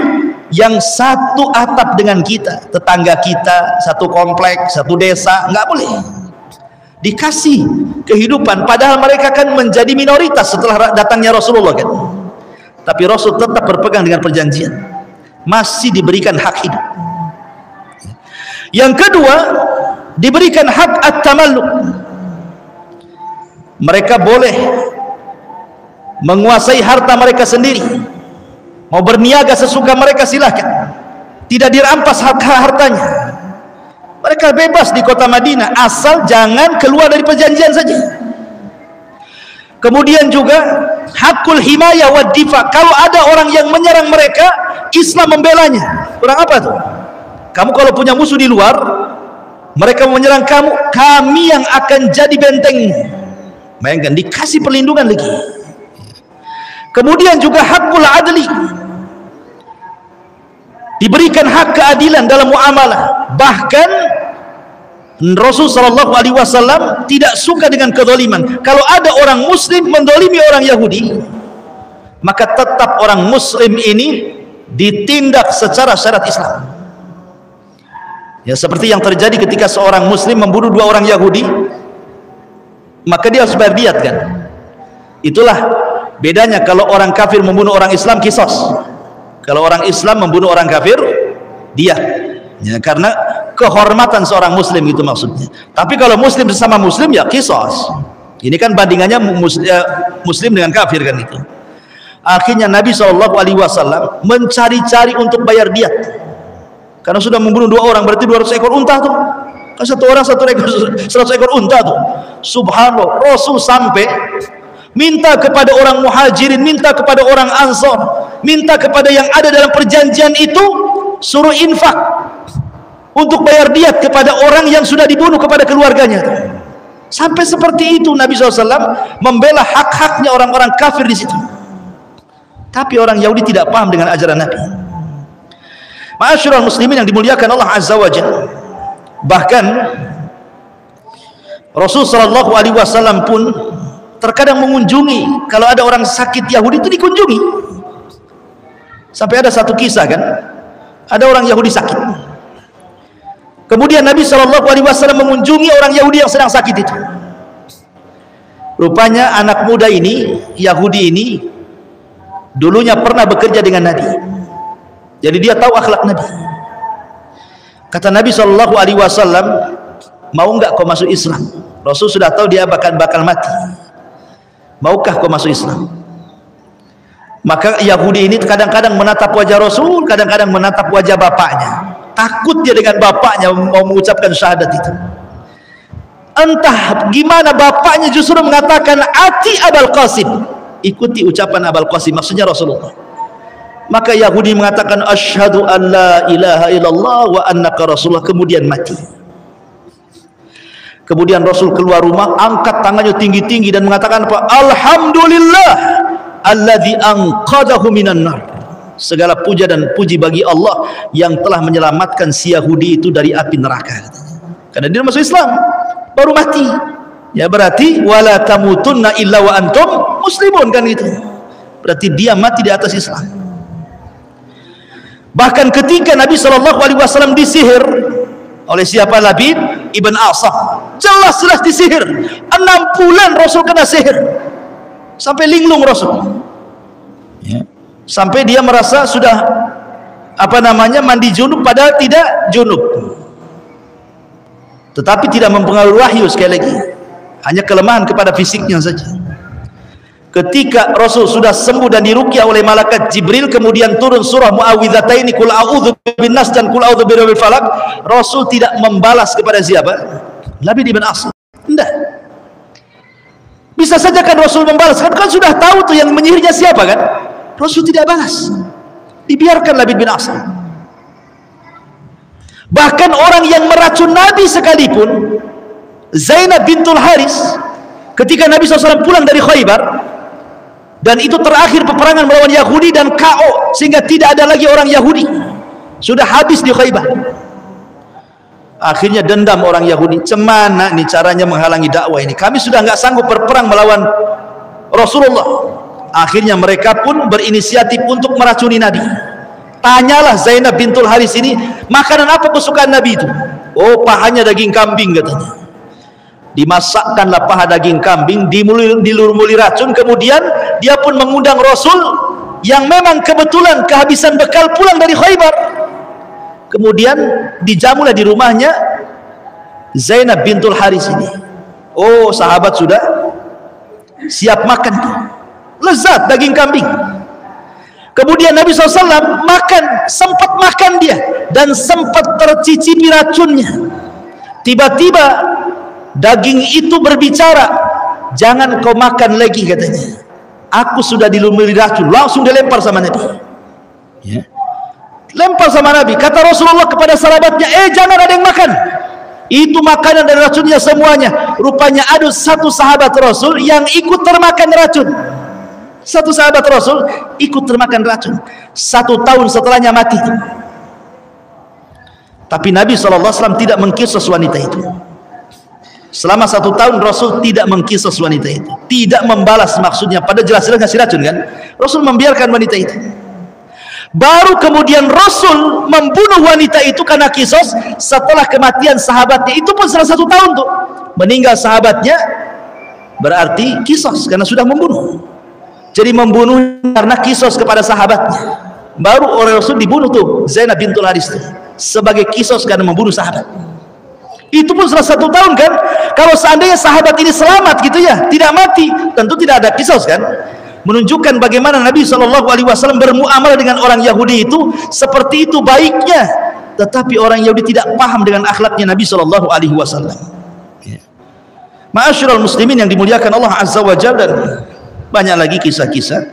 yang satu atap dengan kita, tetangga kita, satu komplek, satu desa, nggak boleh dikasih kehidupan, padahal mereka kan menjadi minoritas setelah datangnya Rasulullah, kan. Tapi Rasul tetap berpegang dengan perjanjian, masih diberikan hak hidup. Yang kedua, diberikan hak at-tamalluk. Mereka boleh menguasai harta mereka sendiri. Mau berniaga sesuka mereka silahkan, tidak dirampas hartanya. Mereka bebas di kota Madinah, asal jangan keluar dari perjanjian saja. Kemudian juga hakul himayah wa difa. Kalau ada orang yang menyerang mereka, Islam membelanya. Kurang apa tuh? Kamu kalau punya musuh di luar, mereka menyerang kamu, kami yang akan jadi bentengmu. Bayangkan, dikasih perlindungan lagi. Kemudian juga hakul adli. Diberikan hak keadilan dalam muamalah. Bahkan Rasul SAW tidak suka dengan kezaliman. Kalau ada orang muslim mendolimi orang Yahudi, maka tetap orang muslim ini ditindak secara syariat Islam. Ya, seperti yang terjadi ketika seorang muslim membunuh dua orang Yahudi, maka dia harus bayar diat, kan. Itulah bedanya kalau orang kafir membunuh orang Islam, kisos. Kalau orang Islam membunuh orang kafir, dia, ya, karena kehormatan seorang muslim, itu maksudnya. Tapi kalau muslim sesama muslim, ya kisos. Ini kan bandingannya muslim dengan kafir, kan itu. Akhirnya Nabi SAW mencari-cari untuk bayar diat, karena sudah membunuh dua orang, berarti 200 ekor unta tuh. Kan satu orang 100 ekor unta tuh. Subhanallah, Rasul sampai minta kepada orang muhajirin, minta kepada orang ansor, minta kepada yang ada dalam perjanjian itu, suruh infak untuk bayar diat kepada orang yang sudah dibunuh kepada keluarganya. Sampai seperti itu Nabi SAW membela hak-haknya orang-orang kafir di situ. Tapi orang Yahudi tidak paham dengan ajaran Nabi. Ma'asyiral muslimin yang dimuliakan Allah Azza wa Jalla. Bahkan Rasul SAW pun terkadang mengunjungi, kalau ada orang sakit Yahudi itu dikunjungi. Sampai ada satu kisah, kan, ada orang Yahudi sakit, kemudian Nabi SAW mengunjungi orang Yahudi yang sedang sakit itu. Rupanya anak muda ini, Yahudi ini, dulunya pernah bekerja dengan Nabi, jadi dia tahu akhlak Nabi. Kata Nabi SAW, mau nggak kau masuk Islam? Rasul sudah tahu dia bakal mati. Maukah kau masuk Islam? Maka Yahudi ini kadang-kadang menatap wajah Rasul, kadang-kadang menatap wajah bapaknya. Takut dia dengan bapaknya mau mengucapkan syahadat itu. Entah gimana bapaknya justru mengatakan ati Abul Qasim, ikuti ucapan Abul Qasim, maksudnya Rasulullah. Maka Yahudi mengatakan asyhadu an la ilaha illallah wa annaka rasulullah, kemudian mati. Kemudian Rasul keluar rumah, angkat tangannya tinggi-tinggi dan mengatakan apa? Alhamdulillah alladzi anqadhahu minan nar. Segala puja dan puji bagi Allah yang telah menyelamatkan si Yahudi itu dari api neraka. Karena dia masuk Islam baru mati. Ya berarti wala tamutunna illa wa antum muslimun, kan gitu. Berarti dia mati di atas Islam. Bahkan ketika Nabi SAW disihir oleh siapa? Labid ibn Asam, jelas-jelas disihir. 6 bulan Rasul kena sihir sampai linglung Rasul, ya. Sampai dia merasa sudah mandi junub, padahal tidak junub. Tetapi tidak mempengaruhi wahyu, sekali lagi hanya kelemahan kepada fisiknya saja. Ketika Rasul sudah sembuh dan diruqyah oleh malaikat Jibril, kemudian turun surah Muawwidhataini, Qul a'udzu binnas dan Qul a'udzu birabbil falaq, Rasul tidak membalas kepada siapa? Labid ibn Asam. Tidak. Bisa saja kan Rasul membalas, kan sudah tahu tuh yang menyihirnya siapa kan? Rasul tidak balas, dibiarkan Labid bin Asam. Bahkan orang yang meracun Nabi sekalipun, Zainab bintul Haris, ketika Nabi SAW pulang dari Khaybar, dan itu terakhir peperangan melawan Yahudi dan KO, sehingga tidak ada lagi orang Yahudi, sudah habis di Khaybar. Akhirnya dendam orang Yahudi, cemana nih caranya menghalangi dakwah ini, kami sudah nggak sanggup berperang melawan Rasulullah. Akhirnya mereka pun berinisiatif untuk meracuni Nabi. Tanyalah Zainab bintul Haris ini, makanan apa kesukaan Nabi itu? Oh, pahanya daging kambing katanya. Dimasakkanlah paha daging kambing, dilumuri racun, kemudian dia pun mengundang Rasul yang memang kebetulan kehabisan bekal pulang dari Khaybar. Kemudian dijamulah di rumahnya Zainab bintul Haris ini. Oh, sahabat sudah siap makan tuh, lezat daging kambing. Kemudian Nabi SAW sempat makan dia dan sempat tercicipi racunnya. Tiba-tiba daging itu berbicara, jangan kau makan lagi katanya, aku sudah dilumuri racun. Langsung dilempar sama Nabi, ya. Lempar sama Nabi. Kata Rasulullah kepada sahabatnya, jangan ada yang makan, itu makanan dan racunnya semuanya. Rupanya ada satu sahabat Rasul yang ikut termakan racun. Satu sahabat Rasul ikut termakan racun. 1 tahun setelahnya mati. Tapi Nabi SAW tidak mengkisos wanita itu. Selama 1 tahun Rasul tidak mengkisos wanita itu, tidak membalas, maksudnya pada jelas-jelas ngasih racun kan. Rasul membiarkan wanita itu. Baru kemudian Rasul membunuh wanita itu karena kisos setelah kematian sahabatnya. Itu pun setelah 1 tahun tuh, meninggal sahabatnya, berarti kisos karena sudah membunuh. Jadi membunuh karena kisos kepada sahabatnya. Baru oleh Rasul dibunuh tuh Zainab bintul Haris tuh, sebagai kisos karena membunuh sahabat. Itu pun setelah 1 tahun kan. Kalau seandainya sahabat ini selamat gitu ya, tidak mati, tentu tidak ada kisos kan. Menunjukkan bagaimana Nabi SAW bermuamalah dengan orang Yahudi itu seperti itu baiknya. Tetapi orang Yahudi tidak paham dengan akhlaknya Nabi SAW. Ya. Ma'asyiral muslimin yang dimuliakan Allah Azza wa Jalla, dan banyak lagi kisah-kisah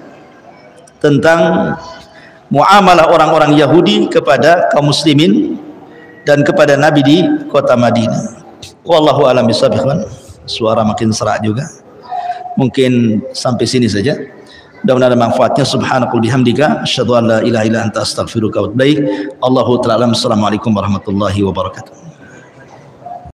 tentang muamalah orang-orang Yahudi kepada kaum muslimin dan kepada Nabi di kota Madinah. Wallahu a'lam bishawab. Suara makin serak juga. Mungkin sampai sini saja. Mudah-mudahan ada manfaatnya. Subhanakallahumma bihamdika asyhadu an la ilaha illa anta astaghfiruka wa atubu ilaik. Allahu ta'ala. Assalamualaikum warahmatullahi wabarakatuh.